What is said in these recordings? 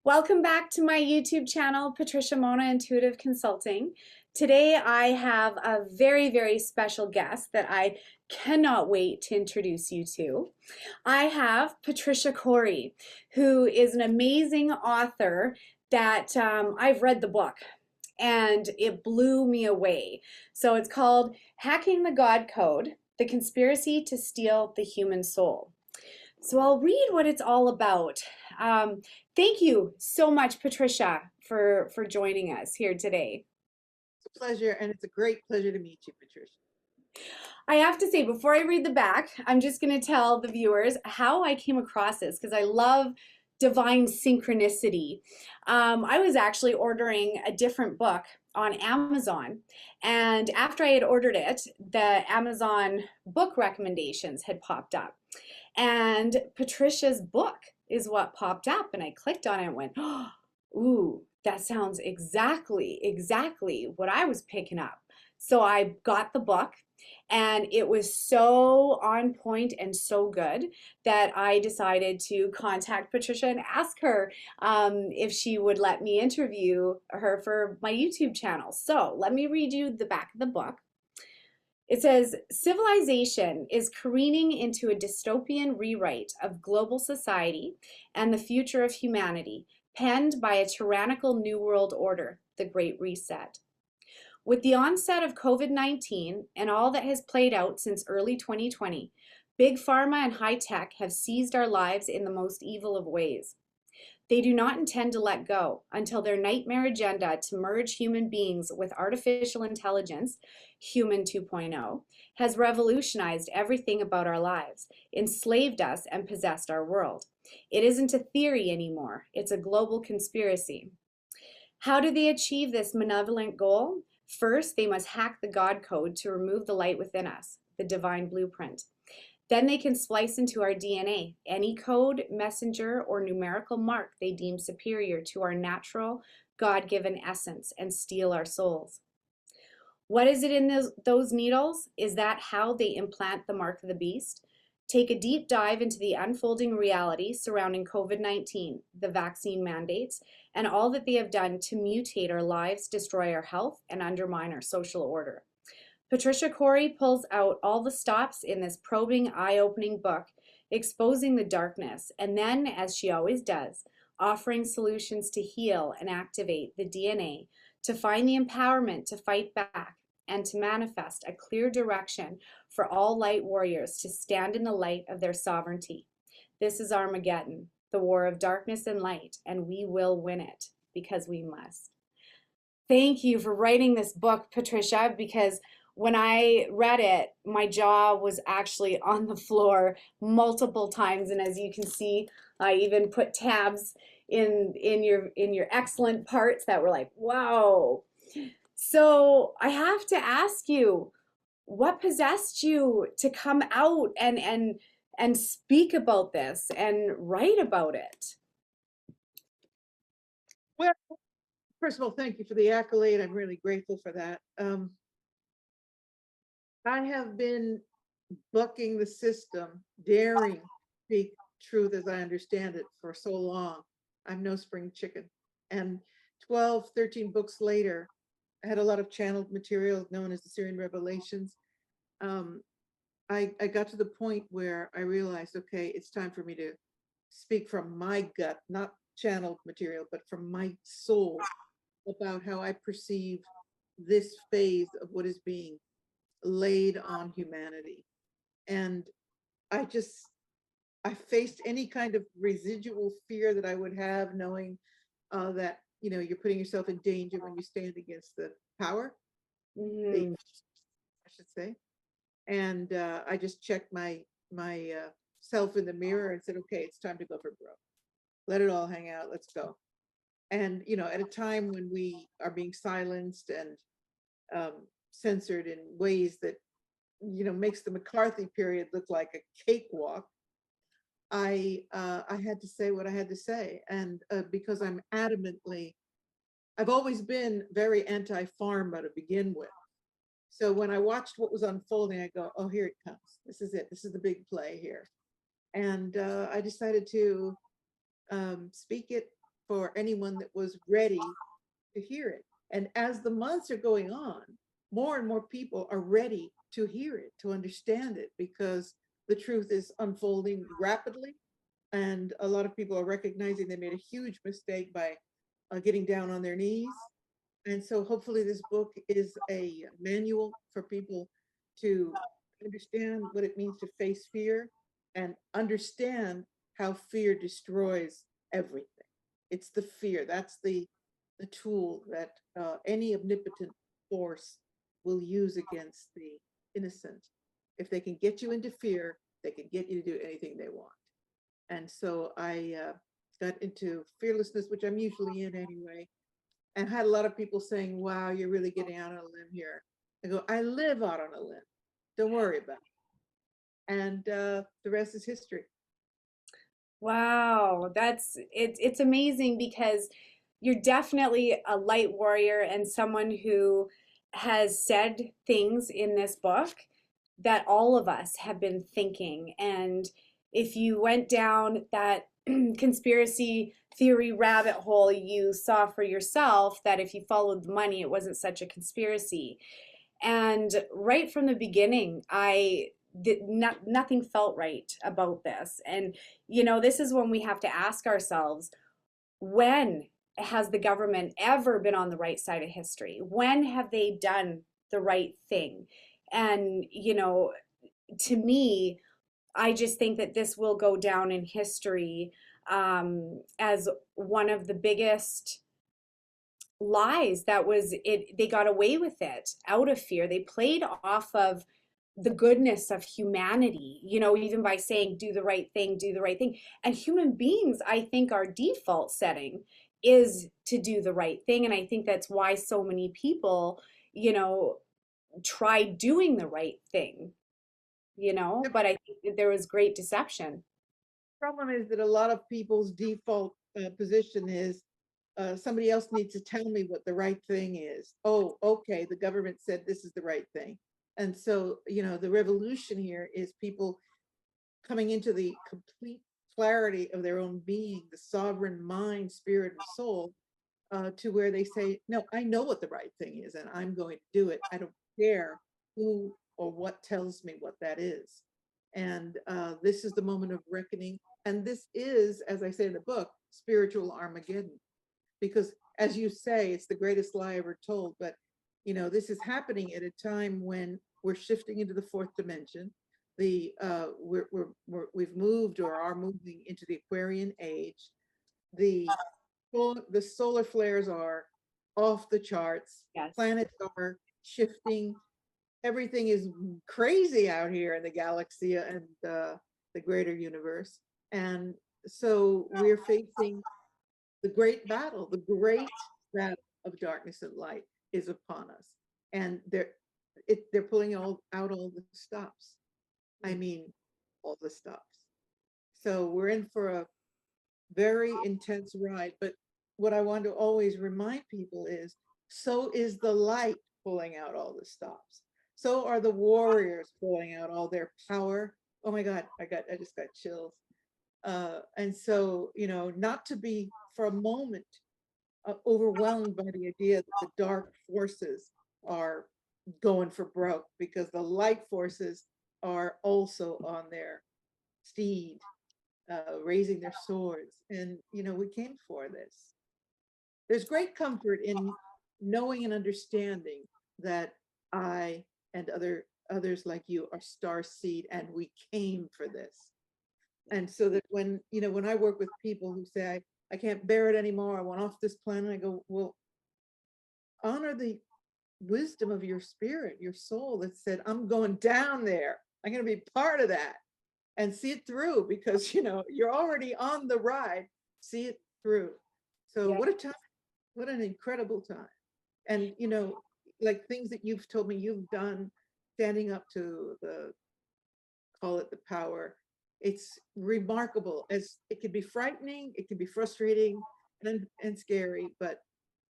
Welcome back to my YouTube channel, Patricia Monna Intuitive Consulting. Today I have a very, very special guest that I cannot wait to introduce you to. I have Patricia Cori, who is an amazing author that I've read the book and it blew me away. So it's called Hacking the God Code, The Conspiracy to Steal the Human Soul. So I'll read what it's all about. Thank you so much, Patricia, for joining us here today. It's a pleasure, and it's a great pleasure to meet you, Patricia. I have to say, before I read the back, I'm just going to tell the viewers how I came across this because I love divine synchronicity. I was actually ordering a different book on Amazon, and after I had ordered it, the Amazon book recommendations had popped up. And Patricia's book is what popped up, and I clicked on it and went, oh, ooh, that sounds exactly what I was picking up. So I got the book, and it was so on point and so good that I decided to contact Patricia and ask her if she would let me interview her for my YouTube channel. So let me read you the back of the book. It says, civilization is careening into a dystopian rewrite of global society and the future of humanity, penned by a tyrannical New World Order, the Great Reset. With the onset of COVID-19 and all that has played out since early 2020, Big Pharma and High Tech have seized our lives in the most evil of ways. They do not intend to let go until their nightmare agenda to merge human beings with artificial intelligence, Human 2.0, has revolutionized everything about our lives, enslaved us, and possessed our world. It isn't a theory anymore, it's a global conspiracy. How do they achieve this malevolent goal? First, they must hack the God code to remove the light within us, the divine blueprint. Then they can splice into our DNA any code, messenger, or numerical mark they deem superior to our natural, God-given essence and steal our souls. What is it in those needles? Is that how they implant the mark of the beast? Take a deep dive into the unfolding reality surrounding COVID-19, the vaccine mandates, and all that they have done to mutate our lives, destroy our health, and undermine our social order. Patricia Cori pulls out all the stops in this probing, eye-opening book, exposing the darkness, and then, as she always does, offering solutions to heal and activate the DNA, to find the empowerment to fight back, and to manifest a clear direction for all light warriors to stand in the light of their sovereignty. This is Armageddon, the war of darkness and light, and we will win it because we must. Thank you for writing this book, Patricia, because when I read it, my jaw was actually on the floor multiple times, and as you can see, I even put tabs in your excellent parts that were like, wow. So I have to ask you, what possessed you to come out and speak about this and write about it? Well, first of all, thank you for the accolade. I'm really grateful for that. I have been bucking the system, daring to speak truth as I understand it for so long. I'm no spring chicken. And 12, 13 books later, I had a lot of channeled material known as the Syrian Revelations. I got to the point where I realized, okay, it's time for me to speak from my gut, not channeled material, but from my soul about how I perceive this phase of what is being laid on humanity. And I faced any kind of residual fear that I would have, knowing that, you're putting yourself in danger when you stand against the power, Mm-hmm. I should say. And I just checked my self in the mirror and said, okay, it's time to go for broke. Let it all hang out. Let's go. And, at a time when we are being silenced and censored in ways that, makes the McCarthy period look like a cakewalk, I had to say what I had to say. And because I've always been very anti-pharma to begin with. So when I watched what was unfolding, I go, oh, here it comes. This is it. This is the big play here. And I decided to speak it for anyone that was ready to hear it. And as the months are going on, more and more people are ready to hear it, to understand it, because the truth is unfolding rapidly. And a lot of people are recognizing they made a huge mistake by getting down on their knees. And so hopefully this book is a manual for people to understand what it means to face fear and understand how fear destroys everything. It's the fear, that's the tool that any omnipotent force will use against the innocent. If they can get you into fear, they can get you to do anything they want. And so I got into fearlessness, which I'm usually in anyway, and had a lot of people saying, wow, you're really getting out on a limb here. I go, I live out on a limb. Don't worry about it. And the rest is history. Wow, it's amazing because you're definitely a light warrior and someone who has said things in this book that all of us have been thinking. And if you went down that conspiracy theory rabbit hole, you saw for yourself that if you followed the money, it wasn't such a conspiracy. And right from the beginning, I did not, nothing felt right about this. And, you know, this is when we have to ask ourselves, when has the government ever been on the right side of history? When have they done the right thing? And, you know, to me, I just think that this will go down in history as one of the biggest lies that was it. They got away with it out of fear. They played off of the goodness of humanity, you know, even by saying do the right thing, do the right thing. And human beings, I think our default setting is to do the right thing. And I think that's why so many people, you know, try doing the right thing, you know, The but I think that there was great deception. problem is that a lot of people's default position is somebody else needs to tell me what the right thing is. Oh, okay, the government said this is the right thing. And so, you know, the revolution here is people coming into the complete clarity of their own being, the sovereign mind, spirit, and soul, to where they say, no, I know what the right thing is, and I'm going to do it. I don't care who or what tells me what that is. And this is the moment of reckoning. And this is, as I say in the book, spiritual Armageddon. Because as you say, it's the greatest lie ever told. But, you know, this is happening at a time when we're shifting into the fourth dimension. We've moved or are moving into the Aquarian age. The the solar flares are off the charts. Yes. Planets are shifting. Everything is crazy out here in the galaxy and the greater universe. And so we're facing the great battle, the great battle of darkness and light is upon us. And they're pulling out all the stops. I mean, all the stops. So we're in for a very intense ride. But what I want to always remind people is, so is the light pulling out all the stops. So are the warriors pulling out all their power. Oh my God, I just got chills. And so, you know, not to be for a moment overwhelmed by the idea that the dark forces are going for broke, because the light forces are also on their steed, raising their swords. And, you know, we came for this. There's great comfort in knowing and understanding that I and others like you are star seed, and we came for this. And so that when, you know, when I work with people who say, I can't bear it anymore, I want off this planet, I go, well, honor the wisdom of your spirit, your soul that said, I'm going down there. I'm going to be part of that, and see it through, because, you know, you're already on the ride. See it through. So Yeah. what a time, what an incredible time. And, you know, like things that you've told me you've done, standing up to the, call it the power. It's remarkable. As it can be frightening, it can be frustrating and scary, but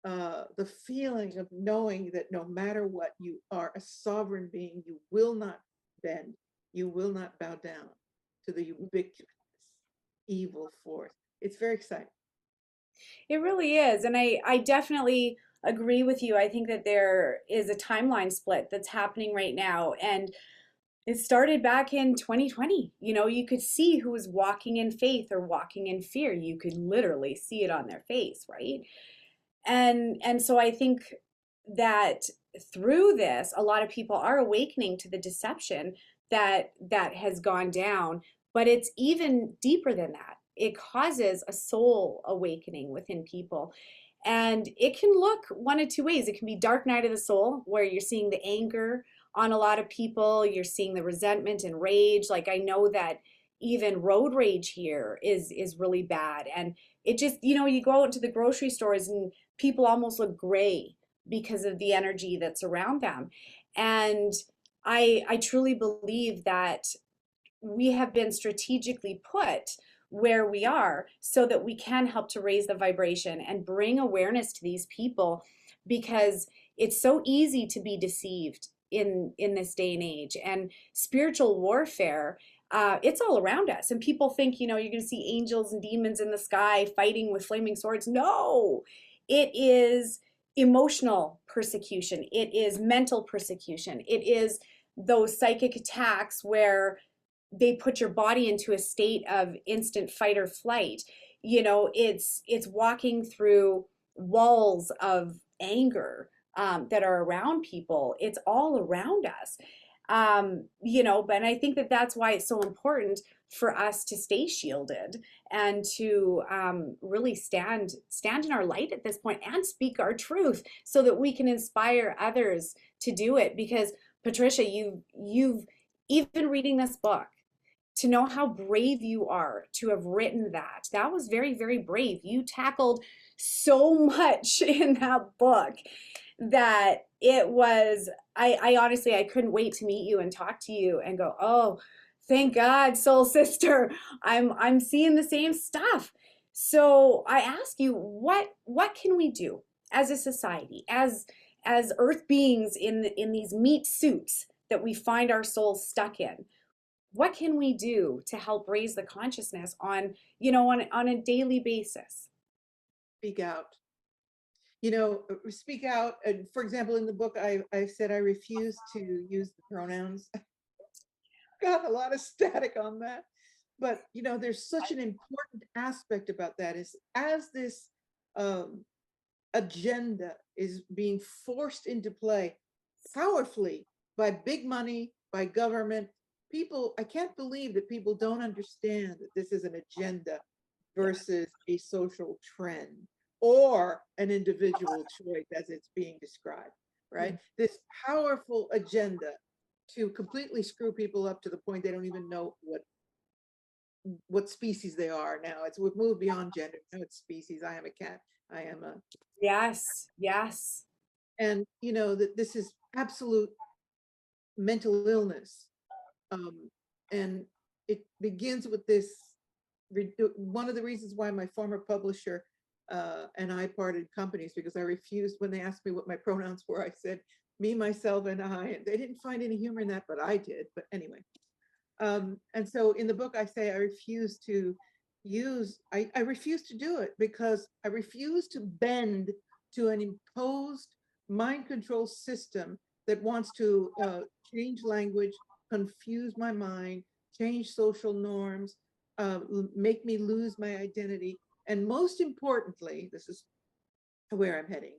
the feeling of knowing that no matter what, you are a sovereign being, you will not bend, you will not bow down to the ubiquitous evil force. It's very exciting. It really is. And I definitely agree with you. I think that there is a timeline split that's happening right now. And it started back in 2020. You know, you could see who was walking in faith or walking in fear. You could literally see it on their face, right? And so I think that through this, a lot of people are awakening to the deception that has gone down, but it's even deeper than that. It causes a soul awakening within people. And it can look one of two ways. It can be dark night of the soul, where you're seeing the anger on a lot of people, you're seeing the resentment and rage. Like I know that even road rage here is really bad. And it just, you know, you go out into the grocery stores and people almost look gray because of the energy that's around them. And I truly believe that we have been strategically put where we are so that we can help to raise the vibration and bring awareness to these people, because it's so easy to be deceived in this day and age. And spiritual warfare, it's all around us, and people think, you know, you're going to see angels and demons in the sky fighting with flaming swords. No, it is emotional persecution, it is mental persecution, it is those psychic attacks where they put your body into a state of instant fight or flight. You know, it's walking through walls of anger, that are around people. It's all around us. You know, but I think that that's why it's so important for us to stay shielded and to really stand in our light at this point and speak our truth so that we can inspire others to do it. Because Patricia, you've even reading this book, to know how brave you are to have written that. That was very, very brave. You tackled so much in that book that it was, I honestly, I couldn't wait to meet you and talk to you and go, oh, thank God, soul sister, I'm seeing the same stuff. So I ask you, what can we do as a society, as earth beings in these meat suits that we find our souls stuck in? What can we do to help raise the consciousness on, you know, on a daily basis? Speak out. You know, speak out. For example, in the book, I said I refuse to use the pronouns. Got a lot of static on that. But, you know, there's such an important aspect about that is as this um, agenda is being forced into play powerfully by big money, by government, people, I can't believe that people don't understand that this is an agenda Yeah. versus a social trend or an individual choice as it's being described, right? This powerful agenda to completely screw people up to the point they don't even know what species they are now. We've moved beyond gender. Now it's species. I am a cat. I am a, Yes, yes. and you know that this is absolute mental illness. And it begins with this. One of the reasons why my former publisher and I parted companies, because I refused when they asked me what my pronouns were. I said me, myself, and I, and they didn't find any humor in that, but I did. But anyway, and so in the book, I say I refuse to I refuse to do it because I refuse to bend to an imposed mind control system that wants to change language, confuse my mind, change social norms, make me lose my identity. And most importantly, this is where I'm heading,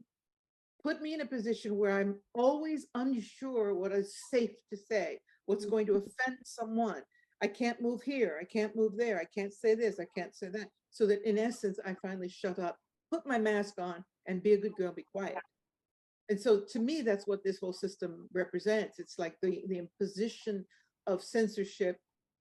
put me in a position where I'm always unsure what is safe to say, what's going to offend someone. I can't move here. I can't move there. I can't say this. I can't say that. So that in essence, I finally shut up, put my mask on, and be a good girl, be quiet. And so to me, that's what this whole system represents. It's like the imposition of censorship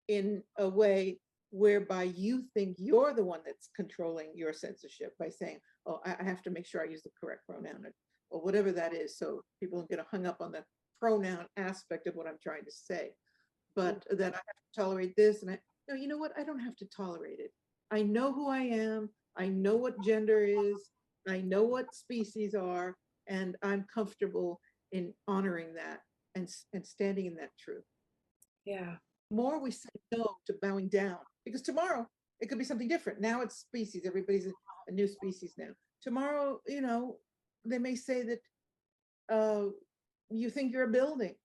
in a way whereby you think you're the one that's controlling your censorship by saying, oh, I have to make sure I use the correct pronoun or whatever that is. So people don't get hung up on the pronoun aspect of what I'm trying to say, but that I have to tolerate this. And no, you know what? I don't have to tolerate it. I know who I am. I know what gender is. I know what species are, and I'm comfortable in honoring that and standing in that truth. Yeah. The more we say no to bowing down, because tomorrow it could be something different. Now it's species. Everybody's a new species now. Tomorrow, you know, they may say that you think you're a building,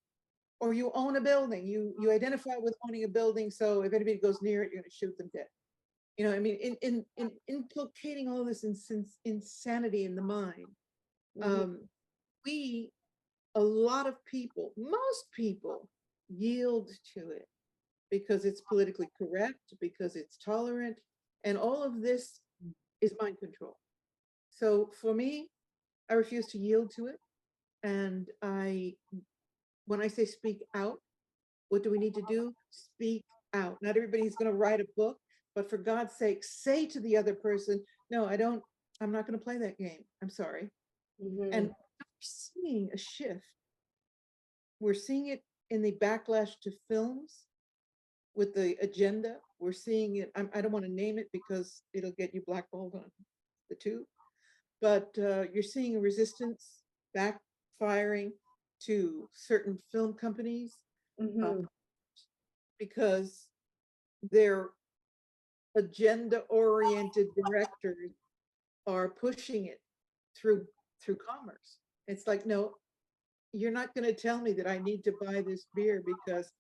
or you own a building. You identify with owning a building, so if anybody goes near it, you're going to shoot them dead. You know, I mean, in inculcating all this insanity in the mind, Mhm. we, a lot of people, most people, yield to it because it's politically correct, because it's tolerant, and all of this is mind control. So for me, I refuse to yield to it. And when I say speak out, what do we need to do? Speak out. Not everybody's going to write a book, but for God's sake, say to the other person, no, I'm not going to play that game. I'm sorry. And Mhm. we're seeing a shift. We're seeing it in the backlash to films with the agenda. We're seeing it. I don't want to name it because it'll get you blackballed on the tube. But you're seeing a resistance backfiring to certain film companies uh, Mhm. because their agenda-oriented directors are pushing it through commerce. It's like, no, you're not going to tell me that I need to buy this beer because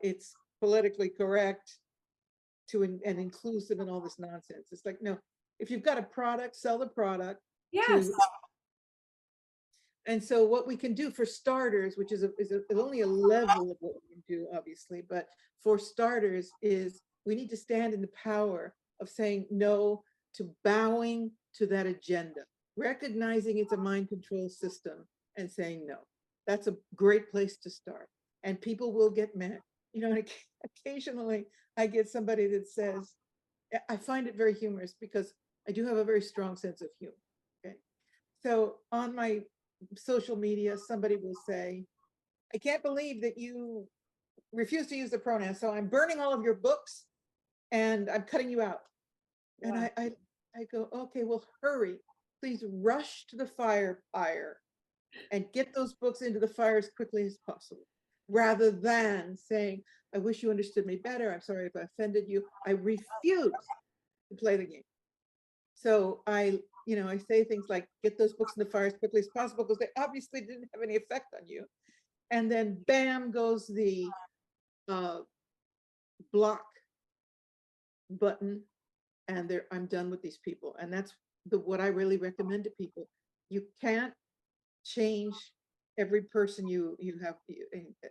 it's politically correct and inclusive and all this nonsense. It's like, no, if you've got a product, sell the product Yes. to. And so what we can do for starters, which is only a level of what we can do, obviously, but for starters is we need to stand in the power of saying no to bowing to that agenda, recognizing it's a mind control system and saying no. That's a great place to start. And people will get mad. You know, and occasionally I get somebody that says, I find it very humorous because I do have a very strong sense of humor. Okay. So on my social media, somebody will say, I can't believe that you refuse to use the pronoun. So I'm burning all of your books and I'm cutting you out. And Wow. I go, okay, well, hurry. Please rush to the fire pyre and get those books into the fire as quickly as possible, rather than saying, I wish you understood me better. I'm sorry if I offended you. I refuse to play the game. So I say things like, get those books in the fire as quickly as possible, because they obviously didn't have any effect on you. And then bam goes the uh, block button, and I'm done with these people. And that's what I really recommend to people. You can't change every person you have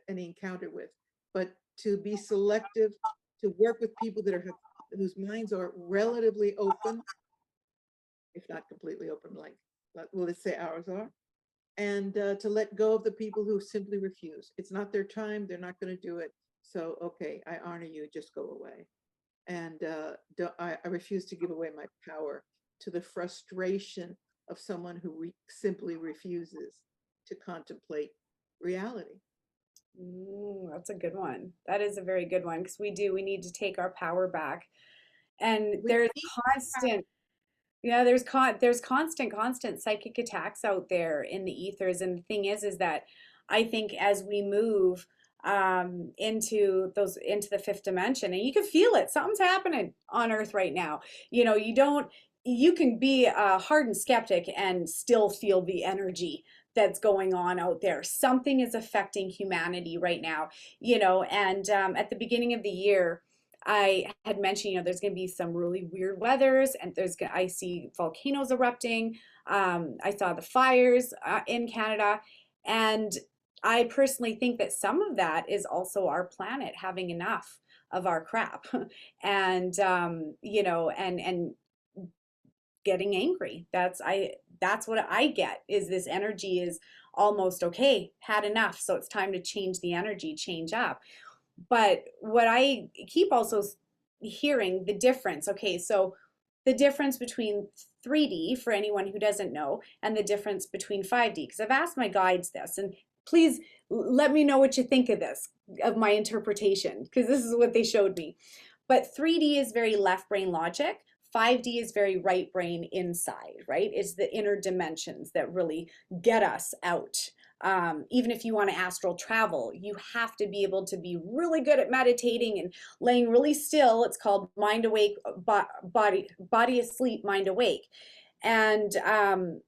any encounter with, but to be selective, to work with people that whose minds are relatively open, if not completely open, like, well, let's say ours are, and to let go of the people who simply refuse. It's not their time. They're not going to do it. So, okay, I honor you. Just go away. And I refuse to give away my power to the frustration of someone who simply refuses to contemplate reality. That's a good one. That is a very good one because we need to take our power back. And We there's need constant, yeah, there's constant psychic attacks out there in the ethers. And the thing is that I think as we move into the fifth dimension, and you can feel it, something's happening on Earth right now. You can be a hardened skeptic and still feel the energy that's going on out there. Something is affecting humanity right now, and at the beginning of the year, I had mentioned, there's going to be some really weird weathers, and I see volcanoes erupting. I saw the fires in Canada, and I personally think that some of that is also our planet having enough of our crap, and and getting angry. That's what I get, is this energy is almost okay, had enough, so it's time to change the energy, change up. But what I keep also hearing the difference, okay, so the difference between 3D, for anyone who doesn't know, and the difference between 5D, because I've asked my guides this, and please let me know what you think of this, of my interpretation, because this is what they showed me. But 3D is very left brain logic. 5D is very right brain inside, right? It's the inner dimensions that really get us out Even if you want to astral travel, you have to be able to be really good at meditating and laying really still. It's called mind awake, body asleep, mind awake. And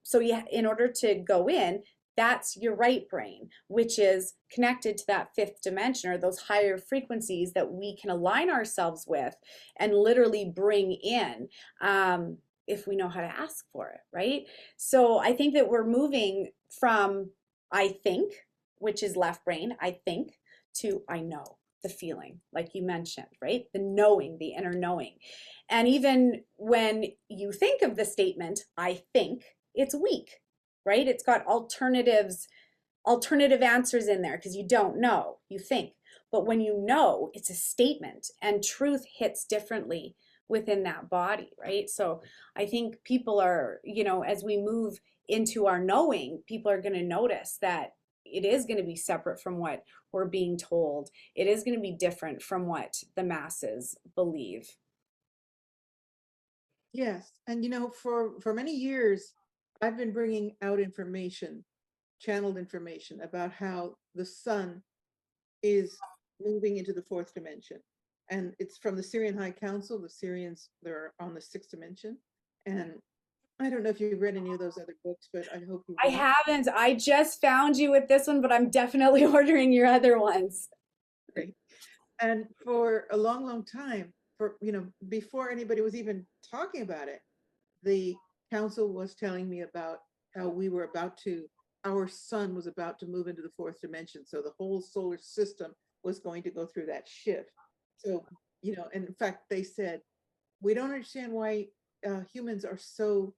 so yeah, in order to go in, that's your right brain, which is connected to that fifth dimension, or those higher frequencies that we can align ourselves with and literally bring in, if we know how to ask for it, right? So I think that we're moving from I think, which is left brain, I think, to I know, the feeling, like you mentioned, right? The knowing, the inner knowing. And even when you think of the statement, I think, it's weak, right? It's got alternative answers in there because you don't know, you think. But when you know, it's a statement, and truth hits differently within that body, right? So I think people are, as we move into our knowing, people are going to notice that it is going to be separate from what we're being told. It is going to be different from what the masses believe. Yes, and for many years, I've been bringing out information, channeled information about how the sun is moving into the fourth dimension. And it's from the Syrian High Council. The Syrians, they're on the sixth dimension. And I don't know if you've read any of those other books, but I hope you I have. haven't. I just found you with this one, but I'm definitely ordering your other ones. Great. And for a long, long time, before anybody was even talking about it, the council was telling me about how our sun was about to move into the fourth dimension. So the whole solar system was going to go through that shift. So, and in fact, they said, we don't understand why humans are so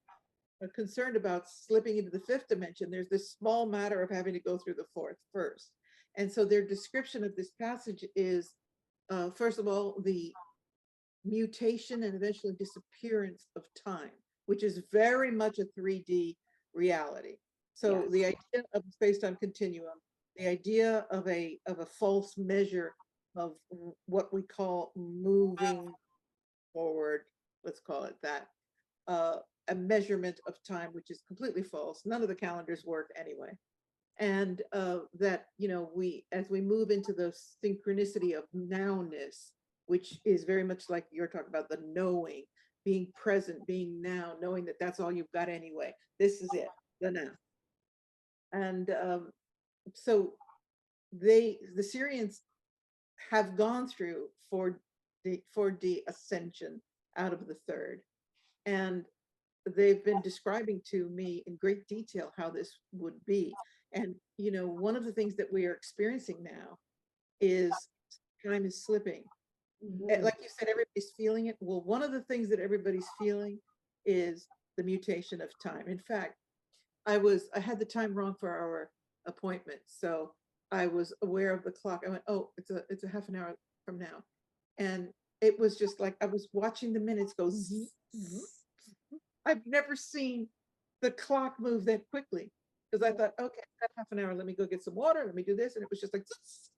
concerned about slipping into the fifth dimension. There's this small matter of having to go through the fourth first. And so their description of this passage is, first of all, the mutation and eventually disappearance of time, which is very much a 3D reality. So Yes. the idea of a space-time continuum, the idea of a false measure of what we call moving forward, let's call it that, a measurement of time, which is completely false. None of the calendars work anyway. And that, as we move into the synchronicity of nowness, which is very much like you're talking about, the knowing, being present, being now, knowing that that's all you've got anyway. This is it, the now. And so the Syrians have gone through 4D ascension out of the third. And they've been describing to me in great detail how this would be. And, one of the things that we are experiencing now is time is slipping. Mhm. Like you said, everybody's feeling it. Well, one of the things that everybody's feeling is the mutation of time. In fact, I had the time wrong for our appointment. So I was aware of the clock. I went, oh, it's a half an hour from now. And it was just like I was watching the minutes go zzz, zzz. I've never seen the clock move that quickly, because I thought, okay, I've got half an hour. Let me go get some water. Let me do this. And it was just like, zzz.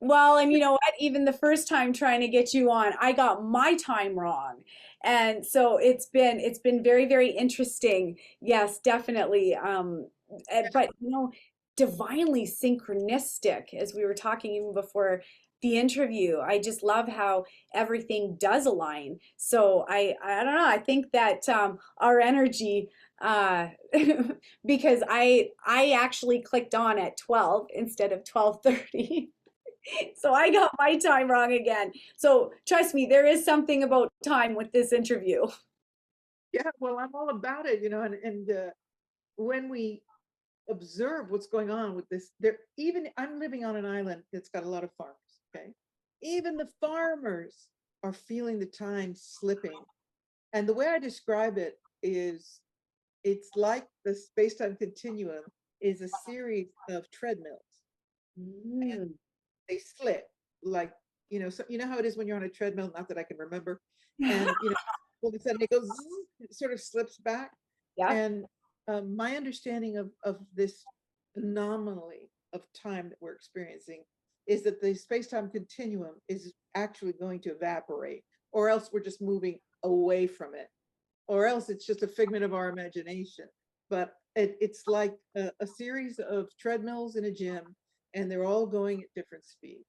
Well, and you know what? Even the first time trying to get you on, I got my time wrong. And so it's been very, very interesting. Yes, definitely. But divinely synchronistic, as we were talking even before the interview. I just love how everything does align. So I don't know. I think that our energy because I actually clicked on at 12 instead of 12:30. So I got my time wrong again. So trust me, there is something about time with this interview. Yeah, well, I'm all about it, and when we observe what's going on with this, even I'm living on an island that's got a lot of farmers, okay? Even the farmers are feeling the time slipping. And the way I describe it is it's like the space-time continuum is a series of treadmills. Mm. They slip, like, so you know how it is when you're on a treadmill, not that I can remember, and all of a sudden it goes zzz, it sort of slips back. Yep. And my understanding of this anomaly of time that we're experiencing is that the space-time continuum is actually going to evaporate, or else we're just moving away from it, or else it's just a figment of our imagination. but it's like a series of treadmills in a gym, and they're all going at different speeds.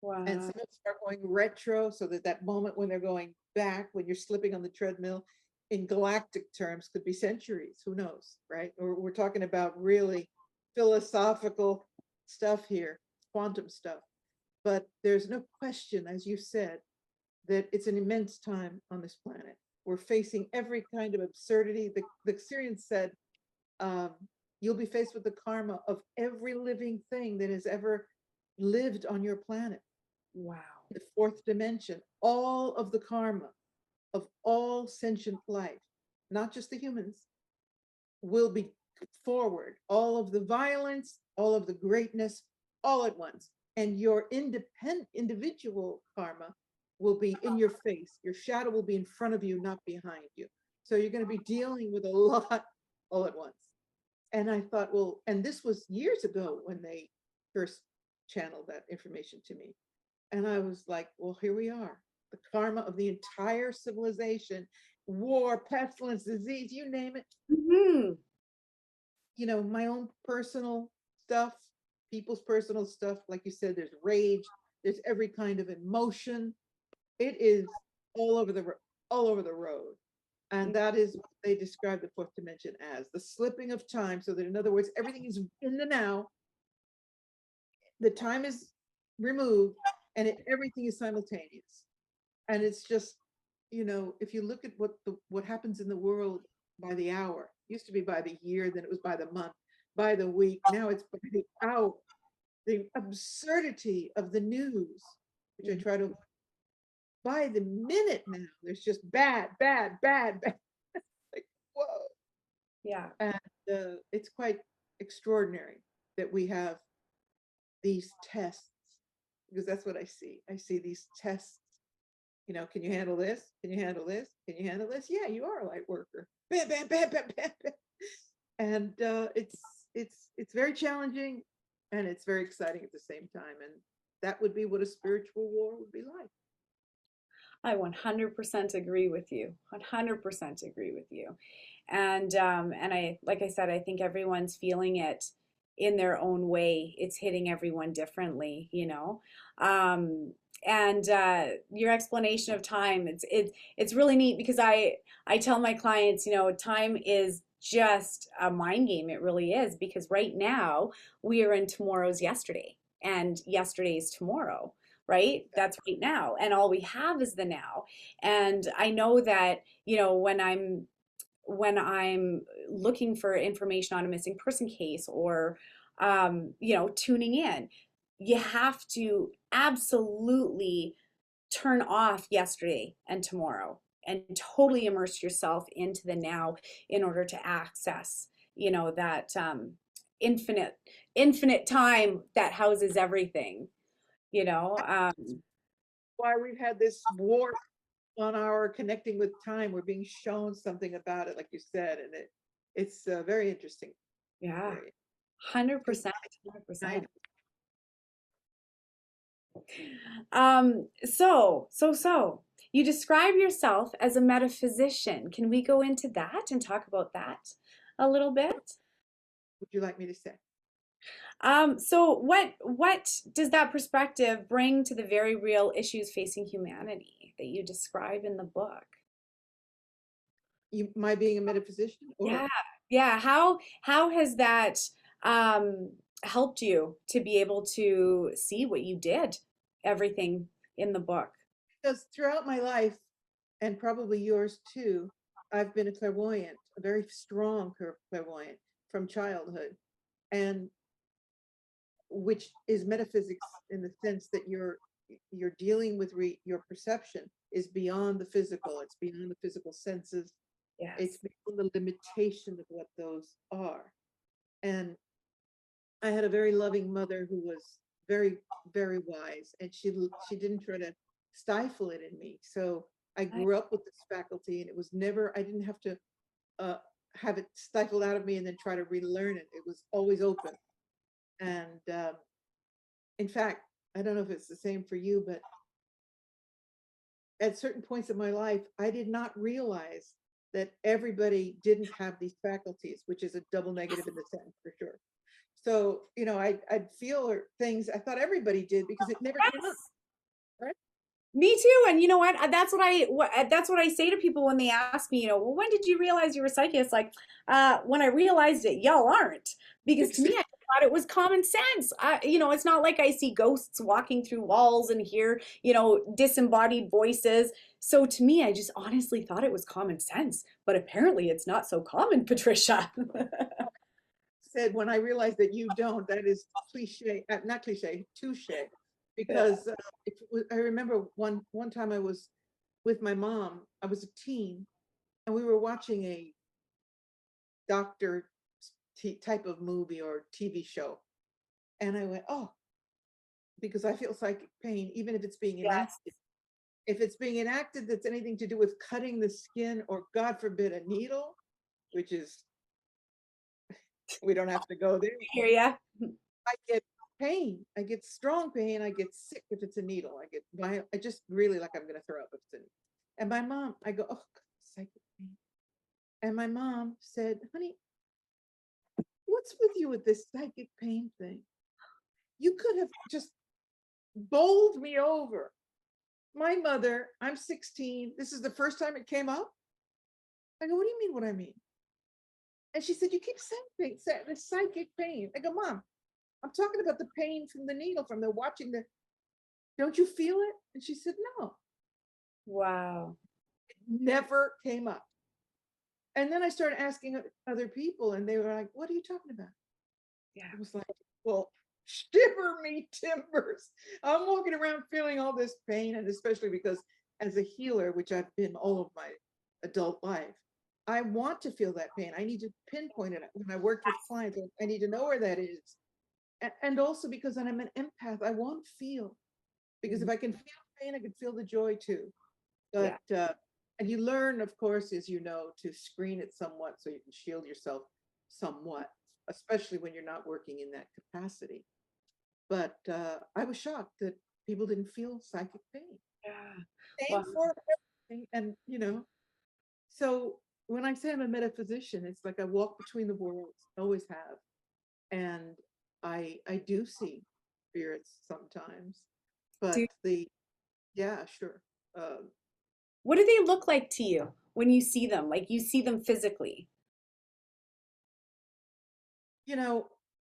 And Wow. some of them are going retro, so that that moment when they're going back, when you're slipping on the treadmill, in galactic terms, could be centuries. Who knows, right? Or we're talking about really philosophical stuff here, quantum stuff. But there's no question, as you said, that it's an immense time on this planet. We're facing every kind of absurdity. The Syrians said, um, you'll be faced with the karma of every living thing that has ever lived on your planet. Wow. The fourth dimension, all of the karma of all sentient life, not just the humans, will be forward. All of the violence, all of the greatness, all at once. And your independent individual karma will be in your face. Your shadow will be in front of you, not behind you. So you're going to be dealing with a lot all at once. And I thought, well, and this was years ago when they first channeled that information to me. And I was like, well, here we are. The karma of the entire civilization, war, pestilence, disease, you name it. Hmm. You know, my own personal stuff, people's personal stuff. Like you said, there's rage, there's every kind of emotion. It is all over the road. And that is what they describe the fourth dimension as, the slipping of time. So that, in other words, everything is in the now, the time is removed, and everything is simultaneous. And it's just, you know, if you look at what happens in the world by the hour, used to be by the year, then it was by the month, by the week, now it's by the hour. The absurdity of the news, which I try to, by the minute now, there's just bad, bad, bad, bad. Like, whoa. Yeah. And it's quite extraordinary that we have these tests, because that's what I see. I see these tests. You know, can you handle this? Can you handle this? Can you handle this? Yeah, you are a light worker. Bam, bam, bam, bam, bam, bam. And it's very challenging, and it's very exciting at the same time. And that would be what a spiritual war would be like. I 100% agree with you. 100% agree with you. And I, like I said, I think everyone's feeling it in their own way. It's hitting everyone differently, you know. Um, and your explanation of time, it's really neat because I tell my clients, you know, time is just a mind game. It really is because right now we are in tomorrow's yesterday and yesterday's tomorrow, right? That's right now. And all we have is the now. And I know that, you know, when I'm looking for information on a missing person case or you know, tuning in, you have to absolutely turn off yesterday and tomorrow and totally immerse yourself into the now in order to access, you know, that infinite time that houses everything, you know. Why we've had this war on our connecting with time. We're being shown something about it, like you said, and it's very interesting. Yeah, Very 100%, 100%. exciting. So, you describe yourself as a metaphysician. Can we go into that and talk about that a little bit? Would you like me to say? So what does that perspective bring to the very real issues facing humanity that you describe in the book? You, my being a metaphysician, Yeah, or yeah. How has that um, helped you to be able to see what you did, everything in the book? because throughout my life, and probably yours too, I've been a clairvoyant, a very strong clairvoyant from childhood, and which is metaphysics in the sense that you're dealing with your perception is beyond the physical. It's beyond the physical senses. It's Yes. beyond the limitation of what those are. And I had a very loving mother who was very, very wise, and she didn't try to stifle it in me. So I I, grew up with this faculty, and it was never, I didn't have to uh, have it stifled out of me and then try to relearn it. It was always open. And in fact, I don't know if it's the same for you, but at certain points in my life, I did not realize that everybody didn't have these faculties, which is a double negative in the sentence for sure. So, I'd feel things I thought everybody did because it never came up, Yes. right? Me too. And you know what? That's what I say to people when they ask me, well, when did you realize you were psychic? It's like, when I realized it, y'all aren't. Because to me, I thought it was common sense. It's not like I see ghosts walking through walls and hear, disembodied voices. So to me, I just honestly thought it was common sense. But apparently it's not so common, Patricia. Said when I realized that you don't, that is cliche, not cliche, touche. Because I remember one time I was with my mom. I was a teen, and we were watching a doctor type of movie or TV show, and I went, oh, because I feel psychic pain, even if it's being Yes. enacted. If it's being enacted, that's anything to do with cutting the skin, or God forbid, a needle, which is we don't have to go there. I hear ya. I get pain. I get strong pain. I get sick if it's a needle. I just really like I'm going to throw up if it's a needle. And my mom, I go, oh, God, psychic pain. And my mom said, honey, what's with you with this psychic pain thing? You could have just bowled me over. My mother, I'm 16. This is the first time it came up. I go, what do you mean what I mean? And she said, you keep saying the psychic pain. I go, Mom, I'm talking about the pain from the needle, from the watching the, don't you feel it? And she said, no. Wow. It never came up. And then I started asking other people, and they were like, what are you talking about? Yeah. I was like, well, shiver me timbers. I'm walking around feeling all this pain, and especially because as a healer, which I've been all of my adult life, I want to feel that pain. I need to pinpoint it. When I work with clients, I need to know where that is. And also because I'm an empath, I want to feel. Because if I can feel pain, I can feel the joy too. Yeah. But and you learn, of course, as you know, to screen it somewhat so you can shield yourself somewhat, especially when you're not working in that capacity. But I was shocked that people didn't feel psychic pain. Yeah. Same Well, for everything. And, so when I say I'm a metaphysician, it's like I walk between the worlds, always have. And I do see spirits sometimes, but yeah, sure. Um, what do they look like to you when you see them? Like you see them physically? you know,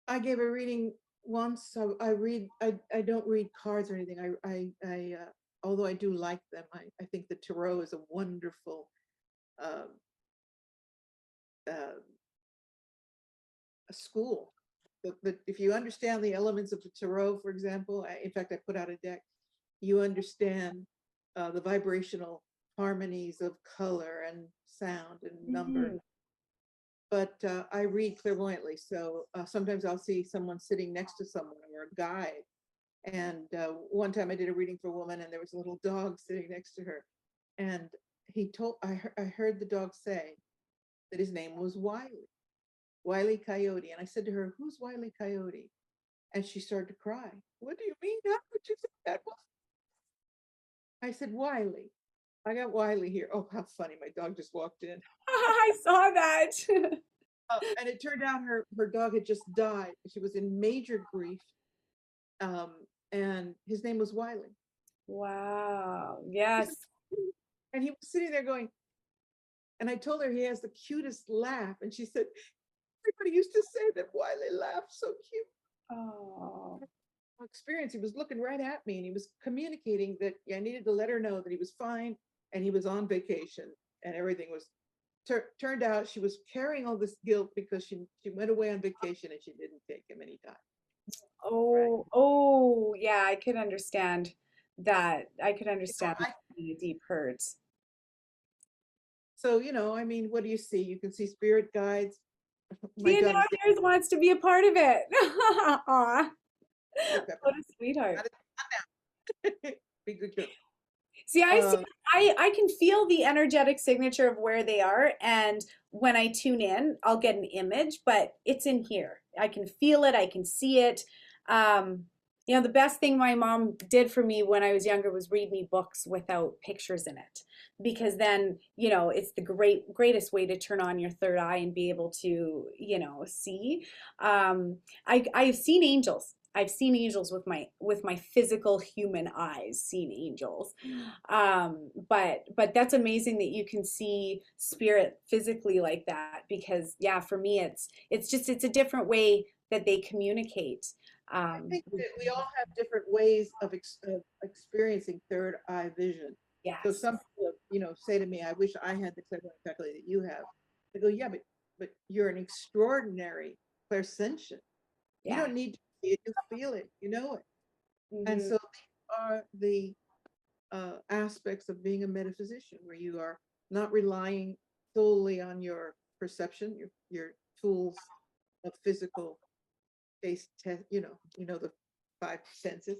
I gave a reading once. So I don't read cards or anything. Although I do like them, I think the tarot is a wonderful um, uh, a school. But if you understand the elements of the tarot, for example, in fact, I put out a deck, you understand the vibrational harmonies of color and sound and number. Mhm. But I read clairvoyantly. So sometimes I'll see someone sitting next to someone or a guide. And one time I did a reading for a woman, and there was a little dog sitting next to her. And I heard the dog say that his name was Wiley Coyote. And I said to her, who's Wiley Coyote? And she started to cry. What do you mean? How could you say that? I said, Wiley. I got Wiley here. Oh, how funny. My dog just walked in. I saw that. And it turned out her dog had just died. She was in major grief. Um, and his name was Wiley. Wow. Yes. And he was sitting there going, and I told her he has the cutest laugh. And she said, everybody used to say that Wiley laughed so cute. Oh. Experience, he was looking right at me, and he was communicating that I needed to let her know that he was fine and he was on vacation, and everything was turned out she was carrying all this guilt because she went away on vacation and she didn't take him, and he died. Right. Oh, oh, yeah, I could understand that. I could You know, understand that being a deep hurt. so I mean, what do you see? You can see spirit guides. My See, and now daughter's yours wants to be a part of it. Aw, getting pepper. what a sweetheart. Be good girl. See, Uh, I can feel the energetic signature of where they are, and when I tune in, I'll get an image, but it's in here. I can feel it, I can see it. Um, You know, the best thing my mom did for me when I was younger was read me books without pictures in it. Because then, you know, it's the greatest way to turn on your third eye and be able to, you know, see. I've seen angels. I've seen angels with my physical human eyes, seen angels. But that's amazing that you can see spirit physically like that because yeah, for me it's just it's a different way that they communicate. I think that we all have different ways of, of experiencing third eye vision. So Yes. some people, say to me, "I wish I had the clairvoyant faculty that you have." I go, "Yeah, but you're an extraordinary clairsentient. You Yeah. don't need to see it; you feel it, you know it." And Hmm. so these are the aspects of being a metaphysician, where you are not relying solely on your perception, your tools of physical face test, the five senses,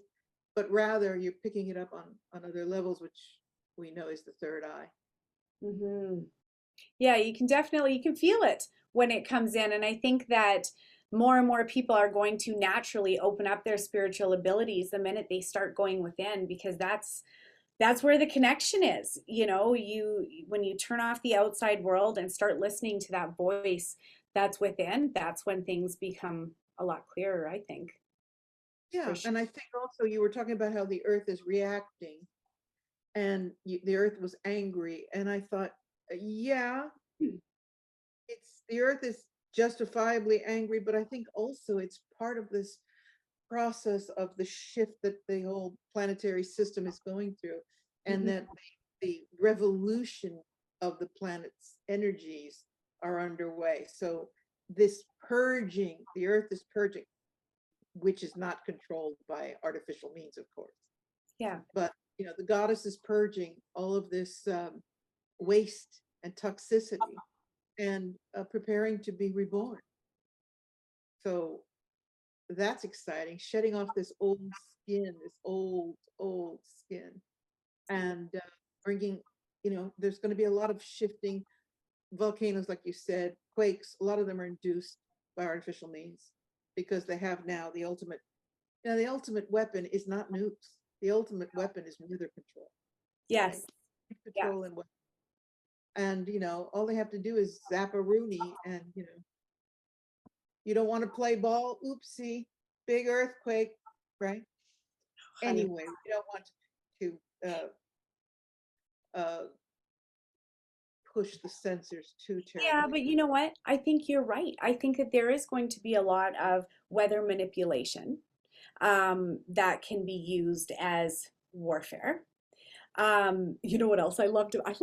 but rather you're picking it up on other levels, which we know is the third eye. Hmm. Yeah, you can definitely you can feel it when it comes in, and I think that more and more people are going to naturally open up their spiritual abilities the minute they start going within because that's where the connection is. You know, you when you turn off the outside world and start listening to that voice that's within, that's when things become a lot clearer, I think, for Yeah, sure. and I think also you were talking about how the earth is reacting, and the earth was angry, and I thought, yeah, it's the earth is justifiably angry, but I think also it's part of this process of the shift that the whole planetary system is going through, and Mhm. that the revolution of the planet's energies are underway. So this purging, the earth is purging, which is not controlled by artificial means, of course. Yeah. But the goddess is purging all of this waste and toxicity, and preparing to be reborn. So that's exciting, shedding off this old skin, this old skin, and bringing, there's going to be a lot of shifting volcanoes, like you said, quakes. A lot of them are induced by artificial means because they have now the ultimate, the ultimate weapon is not nukes. The ultimate weapon is weather control, right? Yes. Yeah. Control and all they have to do is zap a Rooney, and you don't want to play ball. Oopsie, big earthquake, right? 100. Anyway, we don't want to uh, push the sensors too Yeah, terribly. but you know what? I think you're right. I think that there is going to be a lot of weather manipulation that can be used as warfare. You know what else I loved? I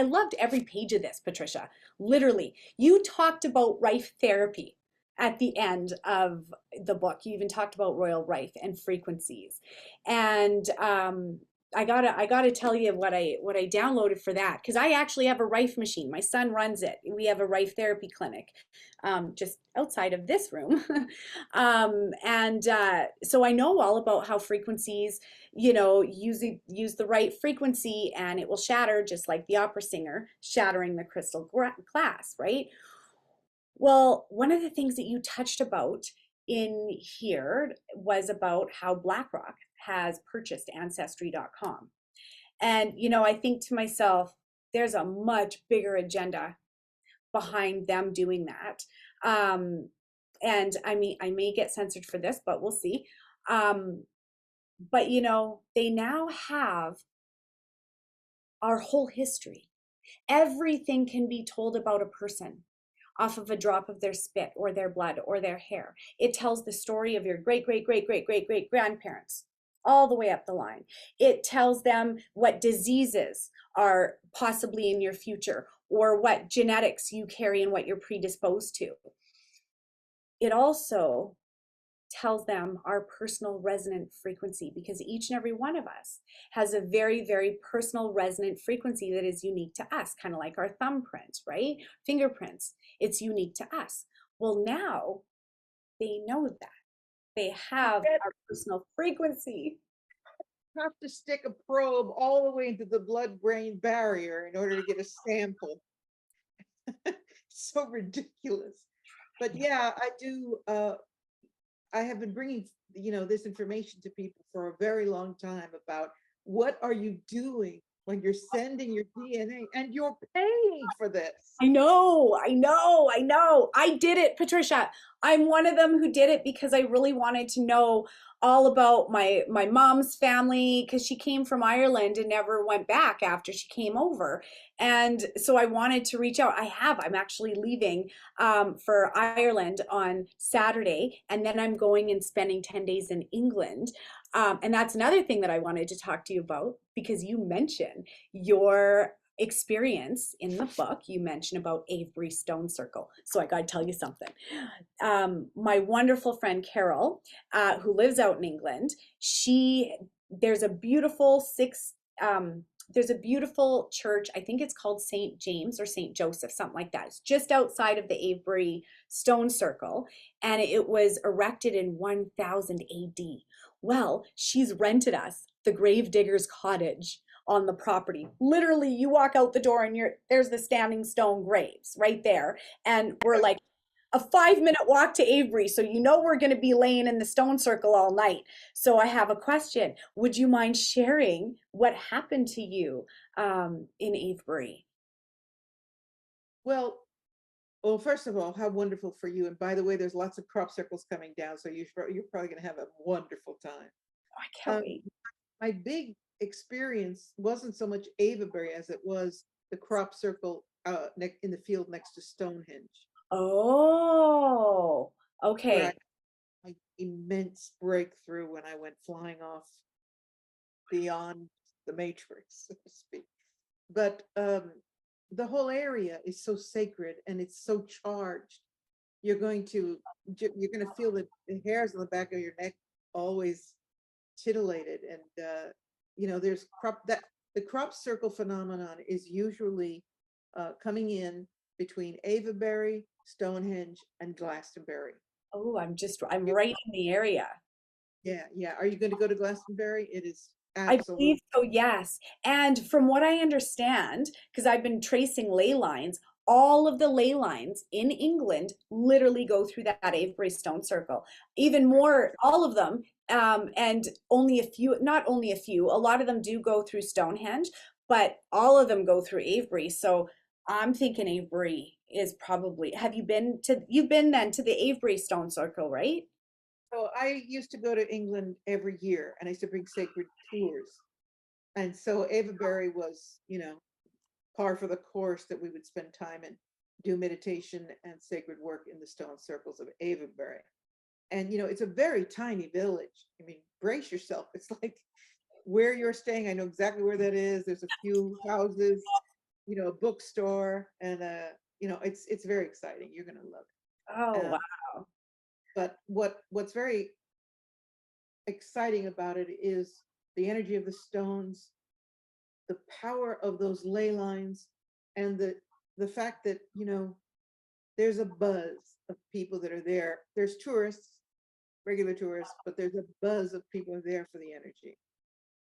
loved every page of this, Patricia. Literally, you talked about Rife therapy at the end of the book. You even talked about Royal Rife and frequencies. And I gotta tell you what I downloaded for that because I actually have a Rife machine. My son runs it. We have a Rife therapy clinic just outside of this room. And so I know all about how frequencies, you know, use the right frequency and it will shatter just like the opera singer shattering the crystal glass, right? Well, one of the things that you touched about in here was about how BlackRock has purchased ancestry.com. And, you know, I think to myself, there's a much bigger agenda behind them doing that. Um, and I mean, I may get censored for this, but we'll see. Um, but, you know, they now have our whole history. Everything can be told about a person off of a drop of their spit or their blood or their hair. It tells the story of your great, great, great, great, great, great grandparents all the way up the line. It tells them what diseases are possibly in your future or what genetics you carry and what you're predisposed to. It also tells them our personal resonant frequency because each and every one of us has a very, very personal resonant frequency that is unique to us, kind of like our thumbprint, right? Fingerprints, it's unique to us. Well, now they know that. They have our personal frequency. Have to stick a probe all the way into the blood-brain barrier in order to get a sample. So ridiculous. But yeah, I do. I have been bringing, this information to people for a very long time about what are you doing when you're sending your DNA and you're paying for this. I know, I know, I know. I did it, Patricia. I'm one of them who did it because I really wanted to know all about my mom's family because she came from Ireland and never went back after she came over. And so I wanted to reach out. I'm actually leaving for Ireland on Saturday, and then I'm going and spending 10 days in England. And that's another thing that I wanted to talk to you about because you mentioned your experience in the book. You mentioned about Avebury Stone Circle. So I got to tell you something. My wonderful friend Carol, who lives out in England, she there's a beautiful there's a beautiful church. I think it's called St. James or St. Joseph, something like that. It's just outside of the Avebury Stone Circle, and it was erected in 1000 AD. Well, she's rented us the gravedigger's cottage on the property. Literally, you walk out the door and there's the standing stone graves right there. And we're like a 5 minute walk to Avebury. So you know we're going to be laying in the stone circle all night. So I have a question. Would you mind sharing what happened to you in Avebury? Well, well, first of all, how wonderful for you. And by the way, there's lots of crop circles coming down, so you're probably going to have a wonderful time. Oh, I can't Um, wait. my big experience wasn't so much Avaberry as it was the crop circle in the field next to Stonehenge, Oh, where I okay. had my immense breakthrough when I went flying off beyond the matrix, so to speak. But the whole area is so sacred and it's so charged. You're going to you're going to feel the hairs on the back of your neck always titillated, and there's crop that the crop circle phenomenon is usually coming in between Avaberry, Stonehenge, and Glastonbury. Oh, I'm You- right in the area. yeah, yeah. Are you going to go to Glastonbury? It is I believe absolutely. so, yes. And from what I understand, because I've been tracing ley lines, all of the ley lines in England literally go through that Avebury Stone Circle. Even more, all of them, and only a few, not only a few, a lot of them do go through Stonehenge, but all of them go through Avebury. So I'm thinking Avebury is probably, you've been then to the Avebury Stone Circle, right? So I used to go to England every year, and I used to bring sacred tours. And so Avaberry was, par for the course that we would spend time and do meditation and sacred work in the stone circles of Avaberry. And it's a very tiny village. I mean, brace yourself. It's like where you're staying. I know exactly where that is. There's a few houses, a bookstore, and it's very exciting. You're gonna love Oh, it. wow. But what's very exciting about it is the energy of the stones, the power of those ley lines, and the fact that there's a buzz of people that are there. There's tourists, regular tourists, but there's a buzz of people are there for the energy.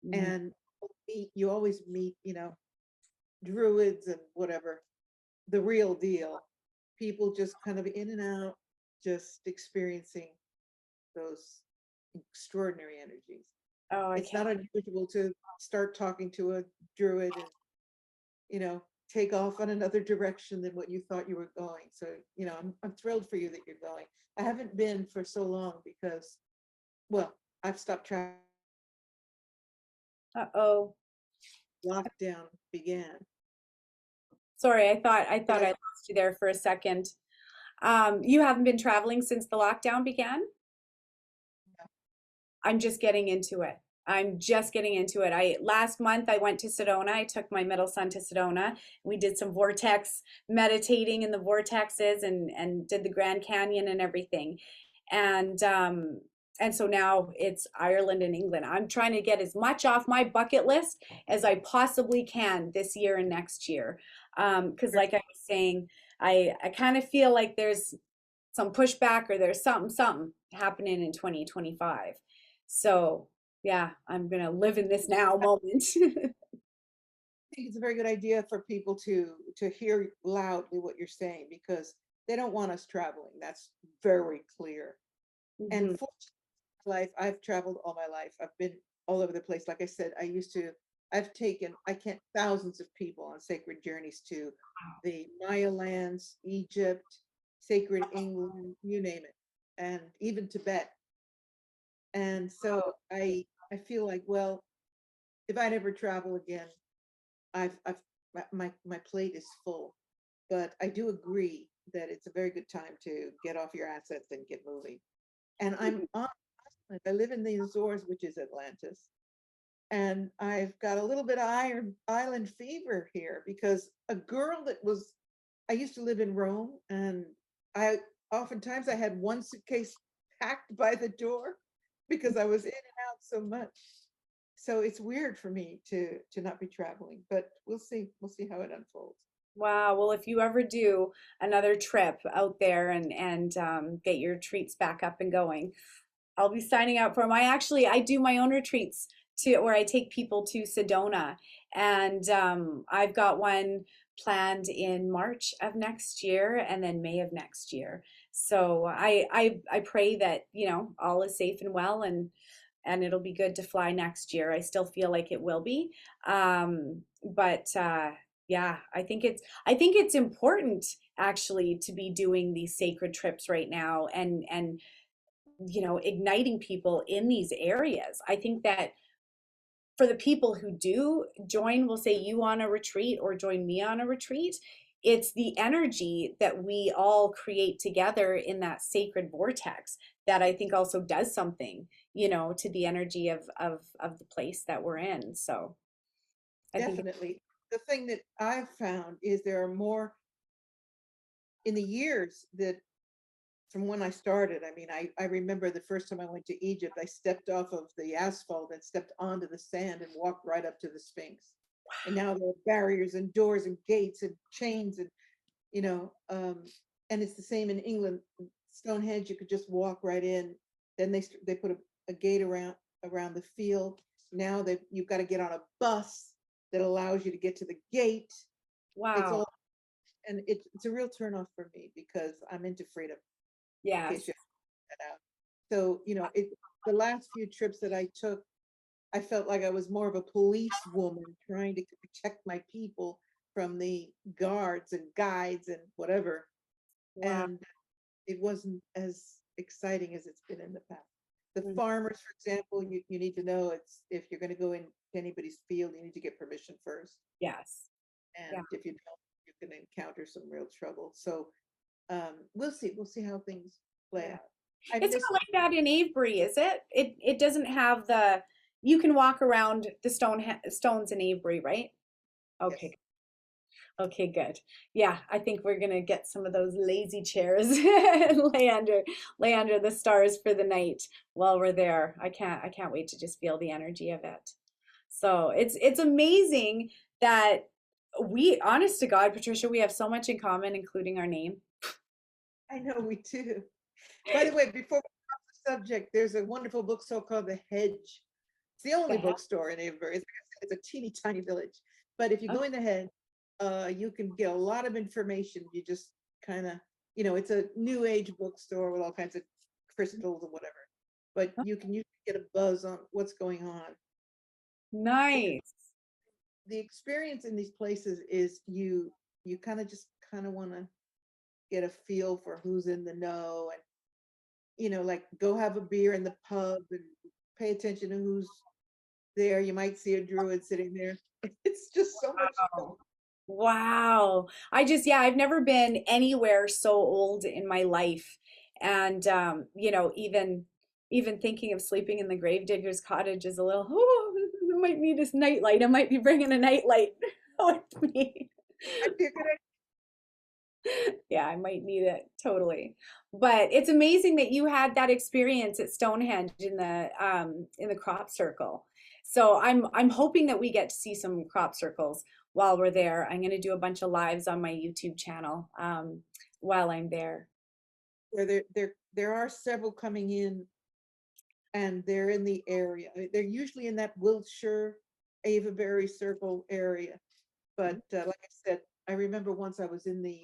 Mm. And you always meet, druids and whatever, the real deal. People just kind of in and out, just experiencing those extraordinary energies. Oh, I It's can't. not unusual to start talking to a druid and, you know, take off on another direction than what you thought you were going. So, I'm thrilled for you that you're going. I haven't been for so long because, well, I've stopped traveling. Uh-oh. Lockdown began. Sorry, I thought But I lost you there for a second. You haven't been traveling since the lockdown began? I'm just getting into it. I'm just getting into it. I last month I went to Sedona. I took my middle son to Sedona. We did some vortex meditating in the vortexes and did the Grand Canyon and everything. And and so now it's Ireland and England. I'm trying to get as much off my bucket list as I possibly can this year and next year. Because like I was saying, I kind of feel like there's some pushback or there's something happening in 2025. So yeah, I'm gonna live in this now moment. think it's a very good idea for people to hear loudly what you're saying because they don't want us traveling. That's very clear. And Mhm. fortunately, in life, I've traveled all my life. I've been all over the place. Like I said, I've taken, I can't, thousands of people on sacred journeys to the Maya lands, Egypt, sacred England, you name it, and even Tibet. And so I feel like, well, if I'd ever travel again, I've my plate is full. But I do agree that it's a very good time to get off your assets and get moving. And I'm on, I live in the Azores, which is Atlantis, and I've got a little bit of iron island fever here because a girl that was, I used to live in Rome, and I oftentimes I had one suitcase packed by the door because I was in and out so much. So it's weird for me to not be traveling, but we'll see. We'll see how it unfolds. Wow. Well, if you ever do another trip out there and get your treats back up and going, I'll be signing up for them. I do my own retreats to where I take people to Sedona, and I've got one planned in March of next year and then May of next year. So I pray that, all is safe and well, and it'll be good to fly next year. I still feel like it will be. But yeah, I think it's important actually to be doing these sacred trips right now and igniting people in these areas. I think that for the people who do join, we'll say you on a retreat or join me on a retreat, it's the energy that we all create together in that sacred vortex that I think also does something, to the energy of the place that we're in. So I think, Definitely. The thing that I've found is there are more in the years that from when I started. I mean, I remember the first time I went to Egypt, I stepped off of the asphalt and stepped onto the sand and walked right up to the Sphinx. And now there are barriers and doors and gates and chains and, you know, um, and it's the same in England. Stonehenge, you could just walk right in. Then they put a gate around the field. Now that you've got to get on a bus that allows you to get to the gate. It's wow. all, and it's a real turnoff for me because I'm into freedom, in case Yes. you that out. So, the last few trips that I took, I felt like I was more of a police woman trying to protect my people from the guards and guides and whatever. Wow. And it wasn't as exciting as it's been in the past. The Mm. farmers, for example, you need to know it's if you're going to go in anybody's field, you need to get permission first. Yes. Yeah. And if you don't, you can encounter some real trouble. So we'll see. We'll see how things play Yeah. out. I It's miss not like that in Avebury, is it? It doesn't have you can walk around the stones in Avebury, right? yes. Okay. Okay, good. Yeah, I think we're gonna get some of those lazy chairs and lay under the stars for the night while we're there. I can't wait to just feel the energy of it. So it's amazing that honest to God, Patricia, we have so much in common, including our name. I know we do. By the way, before we drop the subject, there's a wonderful bookstore called The Hedge. It's the only Yeah. bookstore in Avebury. It's a teeny tiny village. But if you Oh, go in the Hedge, you can get a lot of information. You just kind of, it's a new age bookstore with all kinds of crystals or whatever. But you can usually get a buzz on what's going on. Because nice. the experience in these places is you kind of want to get a feel for who's in the know, and like go have a beer in the pub and pay attention to who's there. You might see a druid sitting there. It's just so much fun. Wow. Wow. Yeah, I've never been anywhere so old in my life. And even thinking of sleeping in the gravedigger's cottage is a little, I might need this nightlight. I might be bringing a nightlight with me. Might be a good Yeah, I might need it totally. But it's amazing that you had that experience at Stonehenge in the crop circle. So I'm hoping that we get to see some crop circles while we're there. I'm going to do a bunch of lives on my YouTube channel while I'm there. where there are several coming in, and they're in the area. I mean, they're usually in that Wiltshire, Avaberry Circle area. But like I said, I remember once I was in the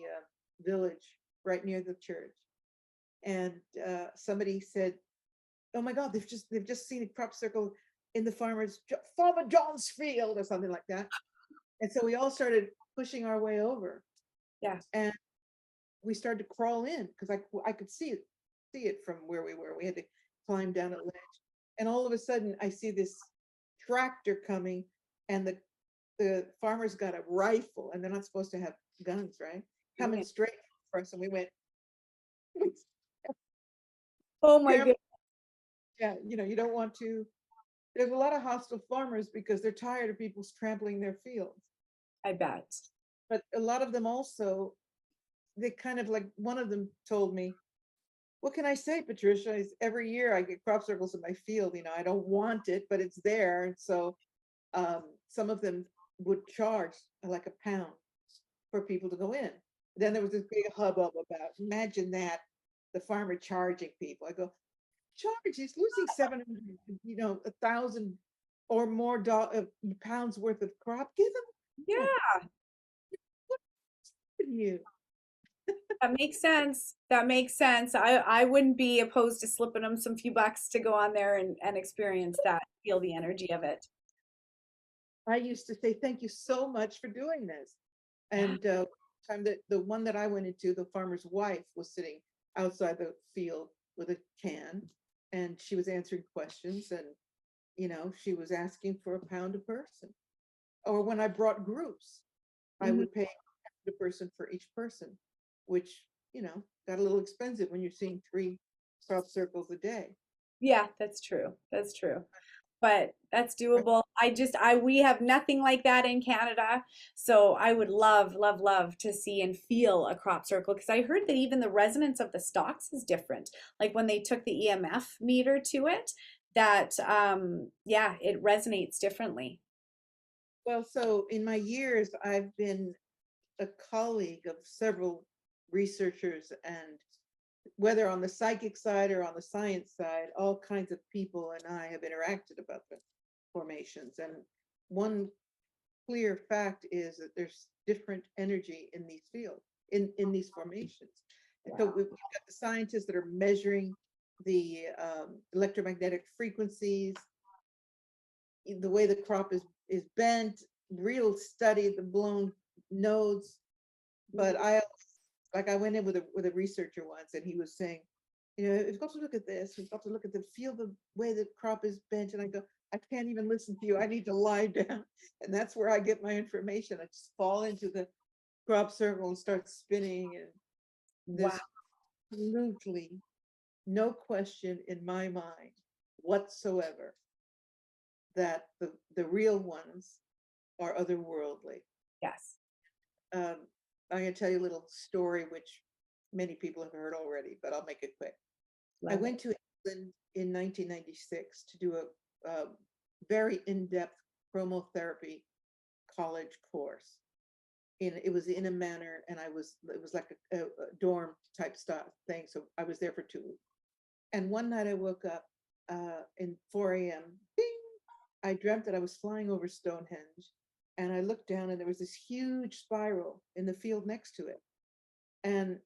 village right near the church, and somebody said, "Oh my God, they've just seen a crop circle in the Farmer John's field," or something like that. And so we all started pushing our way over, Yeah. and we started to crawl in because I could see it from where we were. We had to climb down a ledge, and all of a sudden I see this tractor coming, and the farmer's got a rifle, and they're not supposed to have guns, right? Coming Yeah. straight for us, and we went, Oh my "Careful." goodness. Yeah, you don't want to. There's a lot of hostile farmers because they're tired of people trampling their fields. I bet. But a lot of them also, they kind of like, one of them told me, "What can I say, Patricia? Every year I get crop circles in my field. I don't want it, but it's there." And so some of them would charge like £1 for people to go in. Then there was this big hubbub about, imagine that, the farmer charging people. I go, charge, he's losing 700, 1,000 or more pounds worth of crop. Give him, Yeah, what you. that makes sense. That makes sense. I wouldn't be opposed to slipping them some few bucks to go on there and experience that, feel the energy of it. I used to say, thank you so much for doing this. Yeah. And time that the one that I went into, the farmer's wife was sitting outside the field with a can, and she was answering questions, and she was asking for £1 a person. Or when I brought groups, I Mhm. would pay a person for each person, which got a little expensive when you're seeing 3 crop circles a day. Yeah, that's true. That's true. But that's doable. We have nothing like that in Canada. So I would love, love, love to see and feel a crop circle because I heard that even the resonance of the stalks is different. Like when they took the EMF meter to it, that yeah, it resonates differently. Well, so in my years, I've been a colleague of several researchers, and whether on the psychic side or on the science side, all kinds of people and I have interacted about the formations. And one clear fact is that there's different energy in these fields, in these formations. And so Wow. we've got the scientists that are measuring the electromagnetic frequencies, the way the crop is bent, real study the blown nodes. But I went in with a researcher once, and he was saying, you've got to look at this, we've got to look at feel the way the crop is bent. And I go, I can't even listen to you. I need to lie down. And that's where I get my information. I just fall into the crop circle and start spinning. And Wow. there's absolutely no question in my mind whatsoever that the real ones are otherworldly. Yes. Um, I'm going to tell you a little story, which many people have heard already, but I'll make it quick. I Love it. went to England in 1996 to do a very in-depth chromotherapy college course. It was in a manor, and it was like a dorm type stuff thing. So I was there for 2 weeks. And one night I woke up in 4 a.m. Bing! I dreamt that I was flying over Stonehenge, and I looked down, and there was this huge spiral in the field next to it. And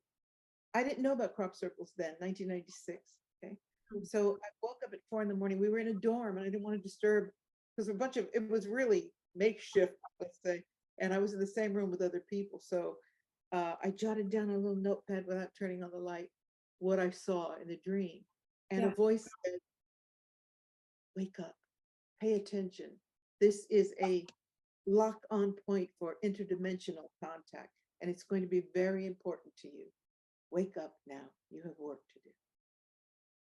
I didn't know about crop circles then, 1996. Okay. So I woke up at 4 in the morning. We were in a dorm, and I didn't want to disturb, because it was really makeshift, let's say. And I was in the same room with other people. So I jotted down a little notepad without turning on the light, what I saw in the dream. And a Yeah. voice said, wake up, pay attention. This is a lock on point for interdimensional contact, and it's going to be very important to you. Wake up now, you have work to do.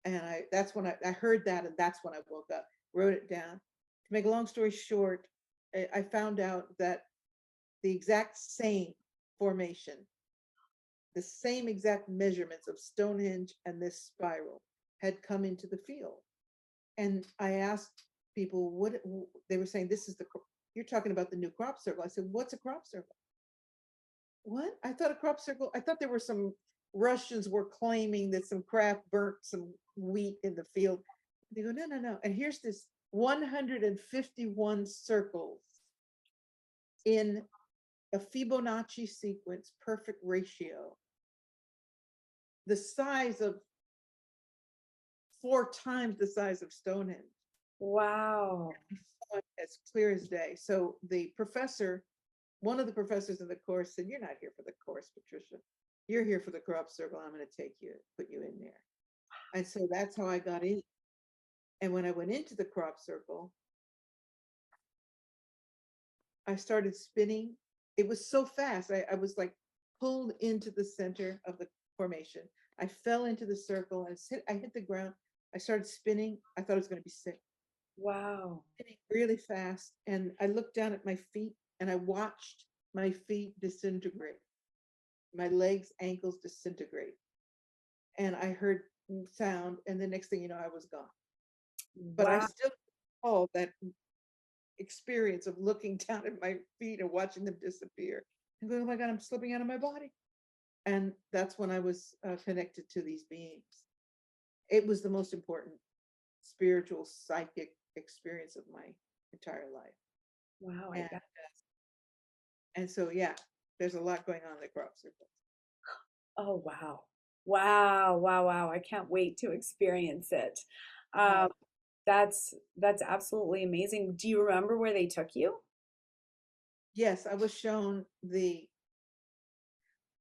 And that's when I heard that, and that's when I woke up, wrote it down. To make a long story short, I found out that the exact same formation, the same exact measurements of Stonehenge and this spiral had come into the field. And I asked people what they were saying. This is you're talking about the new crop circle. I said, what's a crop circle? What? I thought a crop circle, I thought there were some Russians were claiming that some craft burnt some wheat in the field. They go, no, no, no. And here's this 151 circles in a Fibonacci sequence, perfect ratio. The size of 4 times the size of Stonehenge. Wow. As clear as day. So the professor, one of the professors in the course said, "You're not here for the course, Patricia. You're here for the crop circle. I'm going to take you, put you in there." And so that's how I got in. And when I went into the crop circle, I started spinning. It was so fast. I was like pulled into the center of the formation. I fell into the circle and I hit the ground. I started spinning. I thought I was going to be sick. Wow. Spinning really fast. And I looked down at my feet and I watched my feet disintegrate, my legs, ankles disintegrate. And I heard sound. And the next thing you know, I was gone. But I Wow. still recall that experience of looking down at my feet and watching them disappear and going, "Oh my God, I'm slipping out of my body." And that's when I was connected to these beings. It was the most important spiritual, psychic experience of my entire life. Wow. I And bet. and so yeah, there's a lot going on in the crop circle. Oh, wow. Wow. Wow. Wow. I can't wait to experience it. Uh, Um, that's absolutely amazing. Do you remember where they took you? yes, I was shown the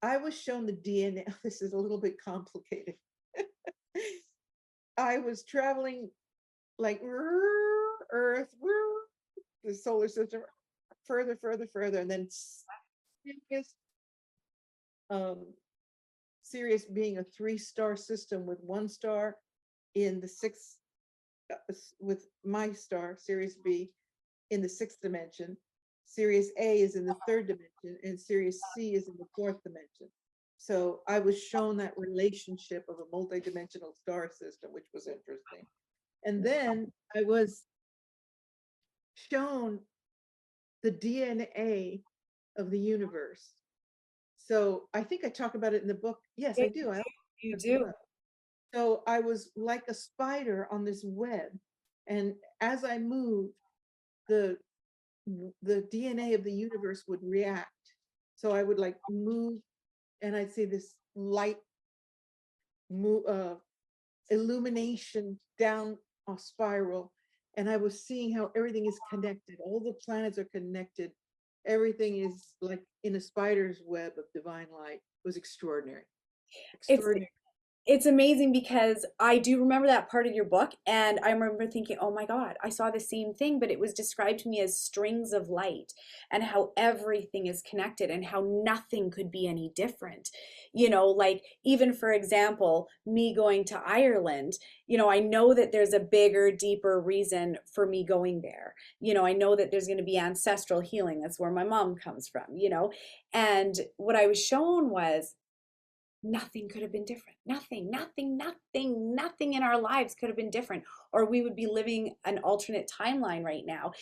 DNA. This is a little bit complicated. I was traveling like Earth, the solar system, further, further, further, and then Sirius, um, Sirius being a 3-star system with 1 star in the sixth, with my star, Sirius B, in the 6th dimension. Sirius A is in the 3rd dimension, and Sirius C is in the 4th dimension. So I was shown that relationship of a multidimensional star system, which was interesting. And then I was shown the DNA of the universe. So I think I talk about it in the book. Yes, Yeah, I do. I you do. So I was like a spider on this web, and as I moved, the the DNA of the universe would react. So I would like move, and I'd see this light move, illumination down a spiral, and I was seeing how everything is connected. All the planets are connected. Everything is like in a spider's web of divine light. It was extraordinary. It's Extraordinary. it's amazing because I do remember that part of your book, and I remember thinking, oh my God, I saw the same thing, but it was described to me as strings of light and how everything is connected and how nothing could be any different. Like even for example, me going to Ireland, I know that there's a bigger, deeper reason for me going there. I know that there's going to be ancestral healing. That's where my mom comes from. And what I was shown was nothing could have been different. Nothing, nothing, nothing, nothing in our lives could have been different. Or we would be living an alternate timeline right now.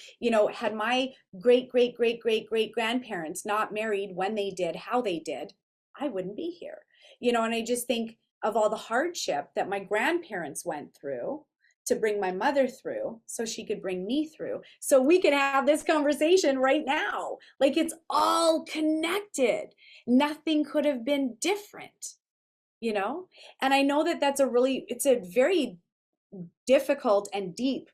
Had my great, great, great, great, great grandparents not married when they did, how they did, I wouldn't be here. And I just think of all the hardship that my grandparents went through to bring my mother through so she could bring me through so we could have this conversation right now. Like it's all connected. Nothing could have been different. And I know that it's a very difficult and deep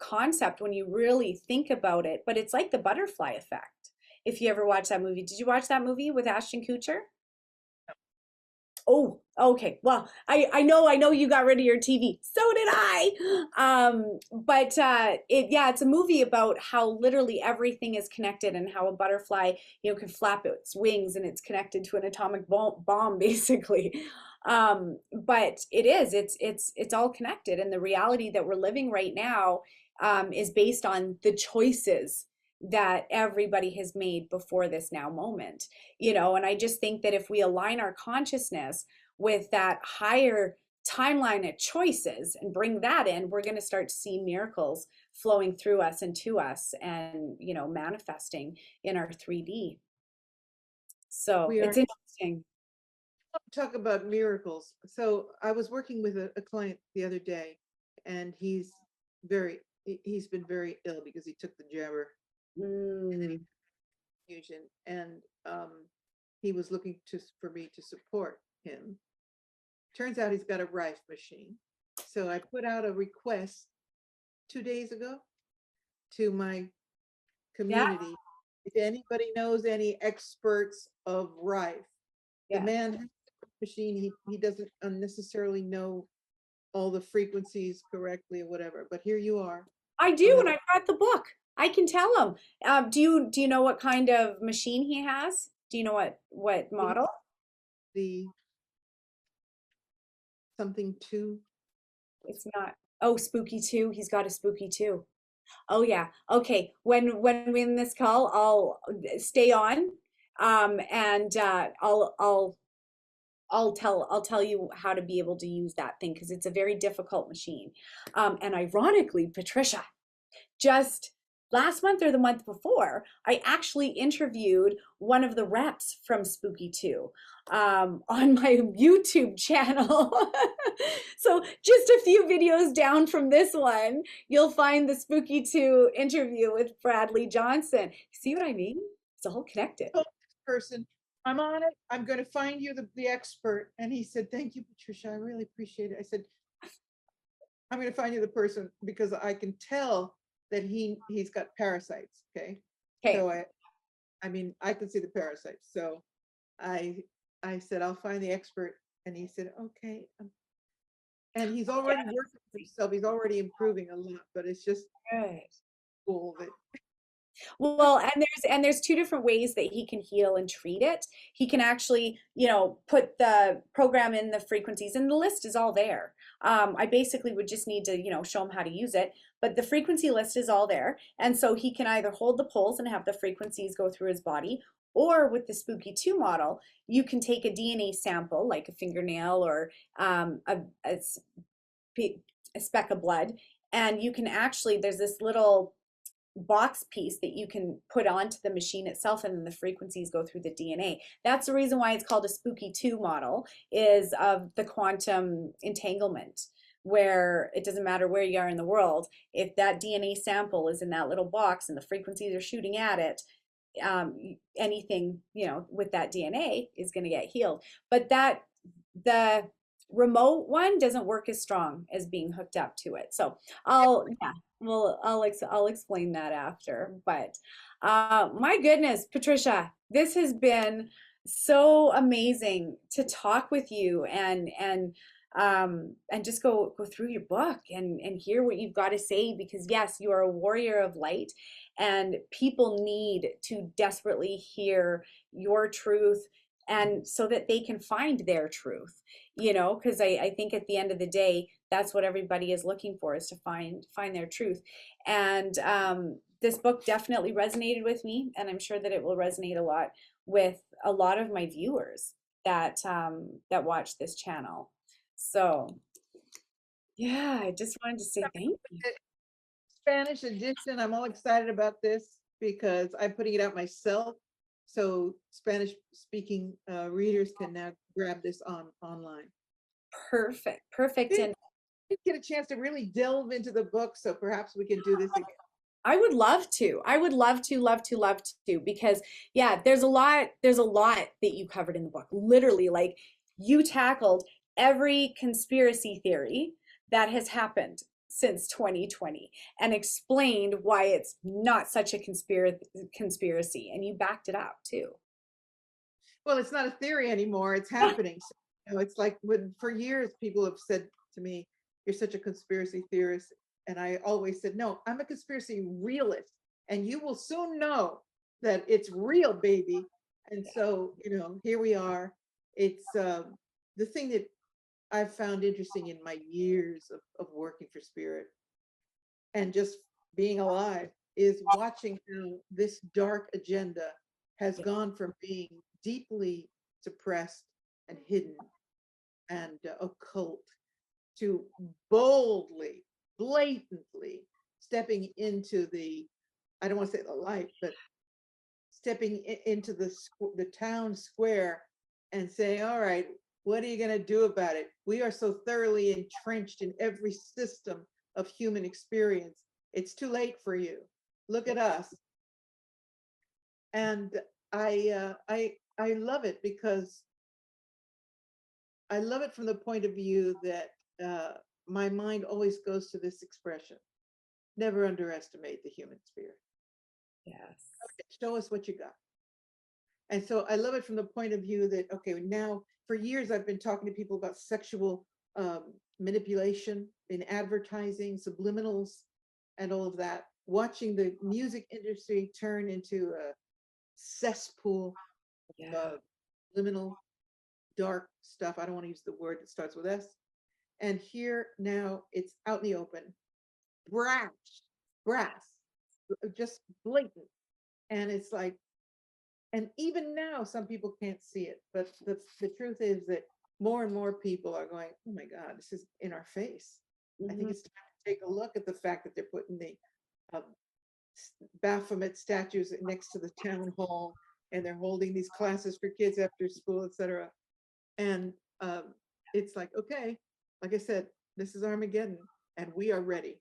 concept when you really think about it, but it's like the butterfly effect. If you ever watch that movie, did you watch that movie with Ashton Kutcher? Oh, okay. Well, I know you got rid of your TV. So did I. But it's a movie about how literally everything is connected and how a butterfly, can flap its wings and it's connected to an atomic bomb basically. But it's all connected, and the reality that we're living right now is based on the choices that everybody has made before this now moment. And I just think that if we align our consciousness with that higher timeline of choices and bring that in, we're going to start to see miracles flowing through us and to us and manifesting in our 3D. So We are it's interesting. talk about miracles. So I was working with a client the other day, and he's been very ill because he took the jabber and then he Mm, fusion, and he was looking for me to support him. Turns out he's got a Rife machine. So I put out a request 2 days ago to my Yeah, community. If anybody knows any experts of Rife, the yeah. man has a machine. He doesn't unnecessarily know all the frequencies correctly or whatever. But here you are. I I'll do, have and I've got the book. I can tell him. Do you know what kind of machine he has? Do you know what model? the something to. It's not. Oh, Spooky 2. He's got a Spooky 2. Oh yeah. Okay. When we in this call, I'll stay on. And I'll tell you how to be able to use that thing because it's a very difficult machine. And ironically, Patricia, just last month or the month before, I actually interviewed one of the reps from Spooky 2 on my YouTube channel. So just a few videos down from this one, you'll find the Spooky 2 interview with Bradley Johnson. See what I mean? It's all connected. Told this person, I'm on it. I'm going to find you the expert. And he said, thank you, Patricia. I really appreciate it. I said, I'm going to find you the person because I can tell that he's got parasites. Okay. Okay. So I mean, I can see the parasites. So I I said, I'll find the expert. And he said, okay. And he's already working for himself. He's already improving a lot, but it's just Good. cool that Well, and there's two different ways that he can heal and treat it. He can actually, put the program in the frequencies, and the list is all there. I basically would just need to, show him how to use it, but the frequency list is all there. And so he can either hold the pulse and have the frequencies go through his body, or with the Spooky 2 model, you can take a DNA sample, like a fingernail or a speck of blood, and you can actually, there's this little box piece that you can put onto the machine itself, and then the frequencies go through the DNA. That's the reason why it's called a Spooky 2 model, is of the quantum entanglement, where it doesn't matter where you are in the world, if that DNA sample is in that little box and the frequencies are shooting at it, anything, with that DNA is going to get healed. But the remote one doesn't work as strong as being hooked up to it. So yeah, well, I'll explain that after. But my goodness, Patricia, this has been so amazing to talk with you and just go through your book and hear what you've got to say, because yes, you are a warrior of light, and people need to desperately hear your truth, and so that they can find their truth, because I think at the end of the day, that's what everybody is looking for, is to find their truth. And this book definitely resonated with me, and I'm sure that it will resonate a lot with a lot of my viewers that watch this channel. So yeah, I just wanted to say thank you. Spanish edition. I'm all excited about this because I'm putting it out myself. So Spanish speaking readers can now grab this online. Perfect. And Didn't get a chance to really delve into the book, so perhaps we can do this again. I would love to. I would love to, because yeah, there's a lot that you covered in the book. Literally, like, you tackled every conspiracy theory that has happened since 2020 and explained why it's not such a conspiracy, and you backed it up too. Well, it's not a theory anymore. It's happening. So, it's like for years people have said to me, "You're such a conspiracy theorist," and I always said, "No, I'm a conspiracy realist, and you will soon know that it's real, baby." And so, here we are. It's the thing that I've found interesting in my years of working for Spirit and just being alive is watching how this dark agenda has gone from being deeply suppressed and hidden and occult to boldly, blatantly stepping into I don't want to say the light, but stepping into the town square and saying, all right, what are you going to do about it? We are so thoroughly entrenched in every system of human experience. It's too late for you. Look at us. And I love it because I love it from the point of view that my mind always goes to this expression: never underestimate the human spirit. Yes. Show us what you got. And so I love it from the point of view that, okay, now for years I've been talking to people about sexual manipulation in advertising, subliminals, and all of that, watching the music industry turn into a cesspool Yeah. of liminal, dark stuff. I don't want to use the word that starts with S. And here now it's out in the open, brass, just blatant. And it's like, and even now, some people can't see it, but the truth is that more and more people are going, oh my God, this is in our face. I think Mhm. it's time to take a look at the fact that they're putting the Baphomet statues next to the town hall, and they're holding these classes for kids after school, etc. And it's like, okay, like I said, this is Armageddon, and we are ready.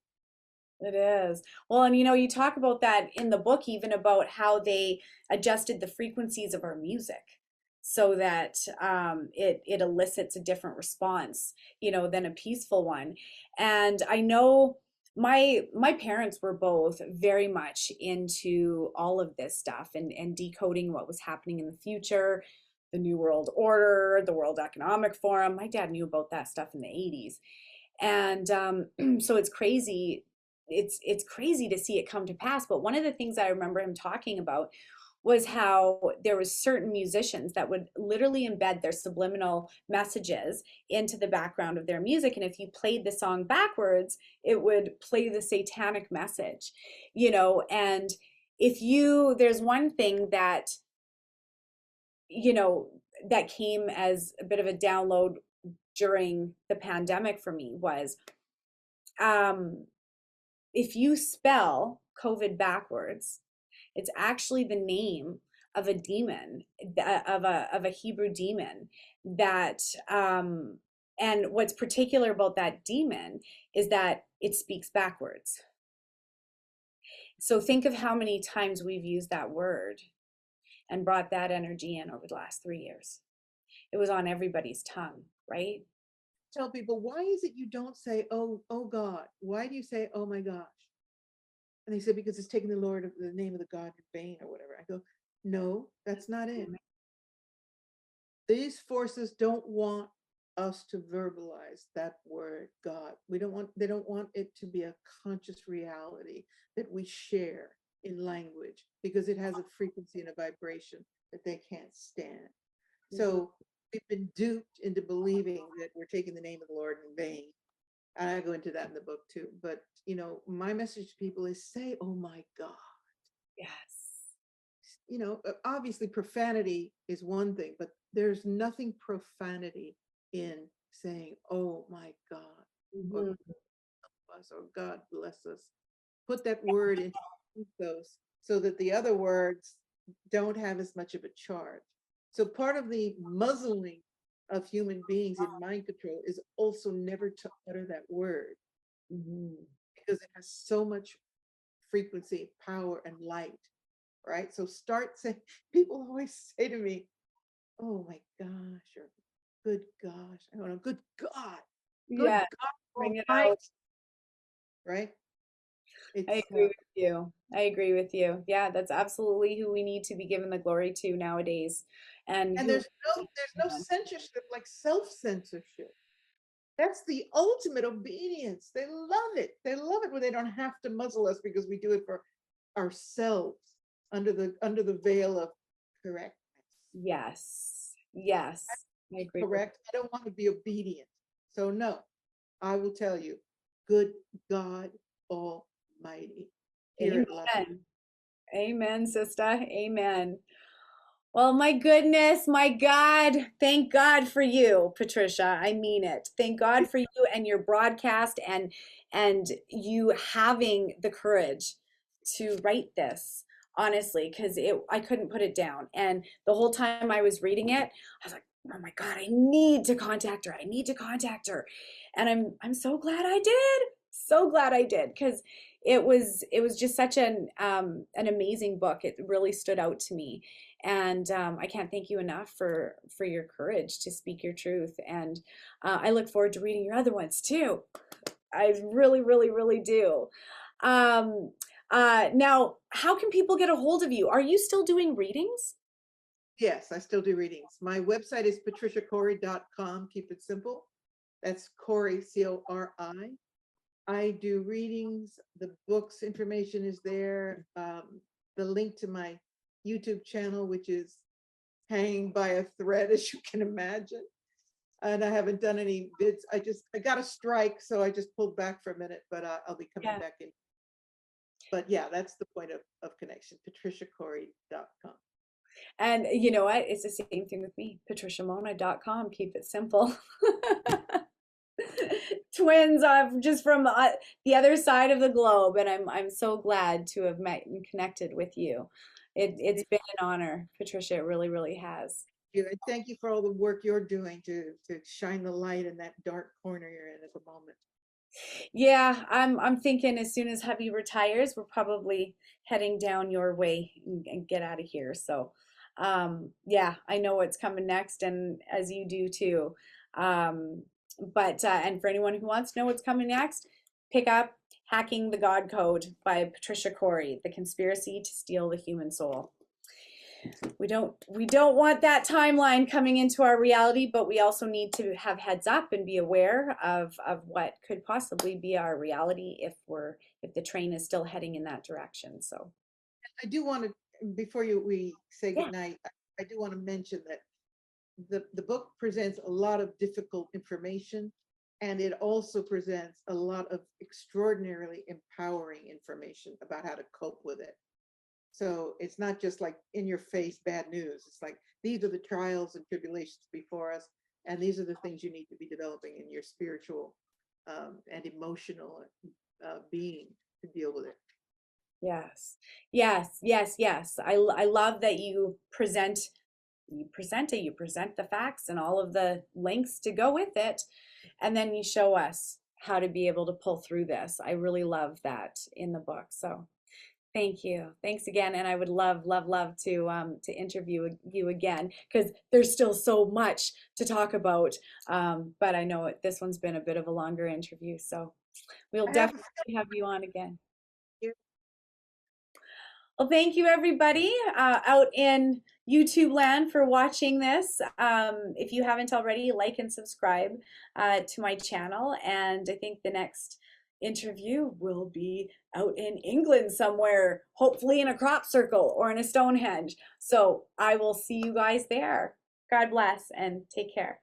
It is. Well, and you talk about that in the book, even about how they adjusted the frequencies of our music so that it elicits a different response, than a peaceful one. And I know my parents were both very much into all of this stuff and decoding what was happening in the future, the New World Order, the World Economic Forum. My dad knew about that stuff in the 80s. And so it's crazy to see it come to pass. But one of the things I remember him talking about was how there was certain musicians that would literally embed their subliminal messages into the background of their music, and if you played the song backwards, it would play the satanic message. And if you there's one thing you know that came as a bit of a download during the pandemic for me was, um if you spell COVID backwards, it's actually the name of a demon, of a Hebrew demon that and what's particular about that demon is that it speaks backwards. So think of how many times we've used that word and brought that energy in over the last 3 years. It was on everybody's tongue, right? Tell people, why is it you don't say, oh God? Why do you say, oh my gosh? And they said, because it's taking the name of the God in vain or whatever. I go, no, that's not it. These forces don't want us to verbalize that word, God. They don't want it to be a conscious reality that we share in language, because it has a frequency and a vibration that they can't stand. So we've been duped into believing that we're taking the name of the Lord in vain. And I go into that in the book too. But my message to people is, say, oh my God. Yes. Obviously profanity is one thing, but there's nothing profanity in saying, oh my God, or Mhm. help us, or God bless us. Put that word into ethos so that the other words don't have as much of a charge. So part of the muzzling of human beings in mind control is also never to utter that word, Mhm. because it has so much frequency, power, and light, right? So start saying, people always say to me, oh my gosh, or good gosh. I don't know, good Yeah, God bring it Almighty, out. right? I It's agree with you. I agree with you. Yeah, that's absolutely who we need to be given the glory to nowadays, and and who. there's no censorship like self-censorship. That's the ultimate obedience. They love it. They love it when they don't have to muzzle us because we do it for ourselves under the veil of correctness. Yes, yes, I agree with Correct. I don't want to be obedient. So no, I will tell you, good God Almighty. Hear you. it loud. Amen. Amen, sister. Amen. Well, my goodness, my God, thank God for you, Patricia. I mean it. Thank God for you and your broadcast and you having the courage to write this, honestly, because it I couldn't put it down. And the whole time I was reading it, I was like, oh my God, I need to contact her. I need to contact her. And I'm so glad I did. So glad I did, because it was just such an amazing book. It really stood out to me, and I can't thank you enough for your courage to speak your truth. And I look forward to reading your other ones too. I really, really, really do. Um, now, how can people get a hold of you? Are you still doing readings? Yes, I still do readings. My website is patriciacori.com. Keep it simple. That's Cori, Cori. I do readings. The books information is there. The link to my YouTube channel, which is hanging by a thread, as you can imagine. And I haven't done any vids. I got a strike, so I just pulled back for a minute, but I'll be coming Yeah. back in. But yeah, that's the point of connection, patriciacori.com. And you know what? It's the same thing with me. patriciamona.com. Keep it simple. Twins, I'm just from the other side of the globe, and I'm so glad to have met and connected with you. It's been an honor, Patricia. It really, really has. And thank you for all the work you're doing to shine the light in that dark corner you're in at the moment. Yeah, I'm thinking as soon as hubby retires, we're probably heading down your way and get out of here. So, yeah, I know what's coming next, and as you do too. But and for anyone who wants to know what's coming next, pick up Hacking the God Code by Patricia Cori, The Conspiracy to Steal the Human Soul. We don't want that timeline coming into our reality, but we also need to have heads up and be aware of what could possibly be our reality if the train is still heading in that direction. So I do want to, before we say yeah, goodnight, I do want to mention that the book presents a lot of difficult information, and it also presents a lot of extraordinarily empowering information about how to cope with it. So it's not just like in your face bad news. It's like these are the trials and tribulations before us, and these are the things you need to be developing in your spiritual and emotional being to deal with it. yes, yes, yes, yes. I love that you present the facts and all of the links to go with it, and then you show us how to be able to pull through this. I really love that in the book. So thank you. Thanks again. And I would love, love, love to interview you again because there's still so much to talk about. But I know this one's been a bit of a longer interview, so we'll I have a definitely have you on again. few. Well, thank you everybody out in YouTube land for watching this. If you haven't already, like and subscribe to my channel. And I think the next interview will be out in England somewhere, hopefully in a crop circle or in a Stonehenge. So I will see you guys there. God bless and take care.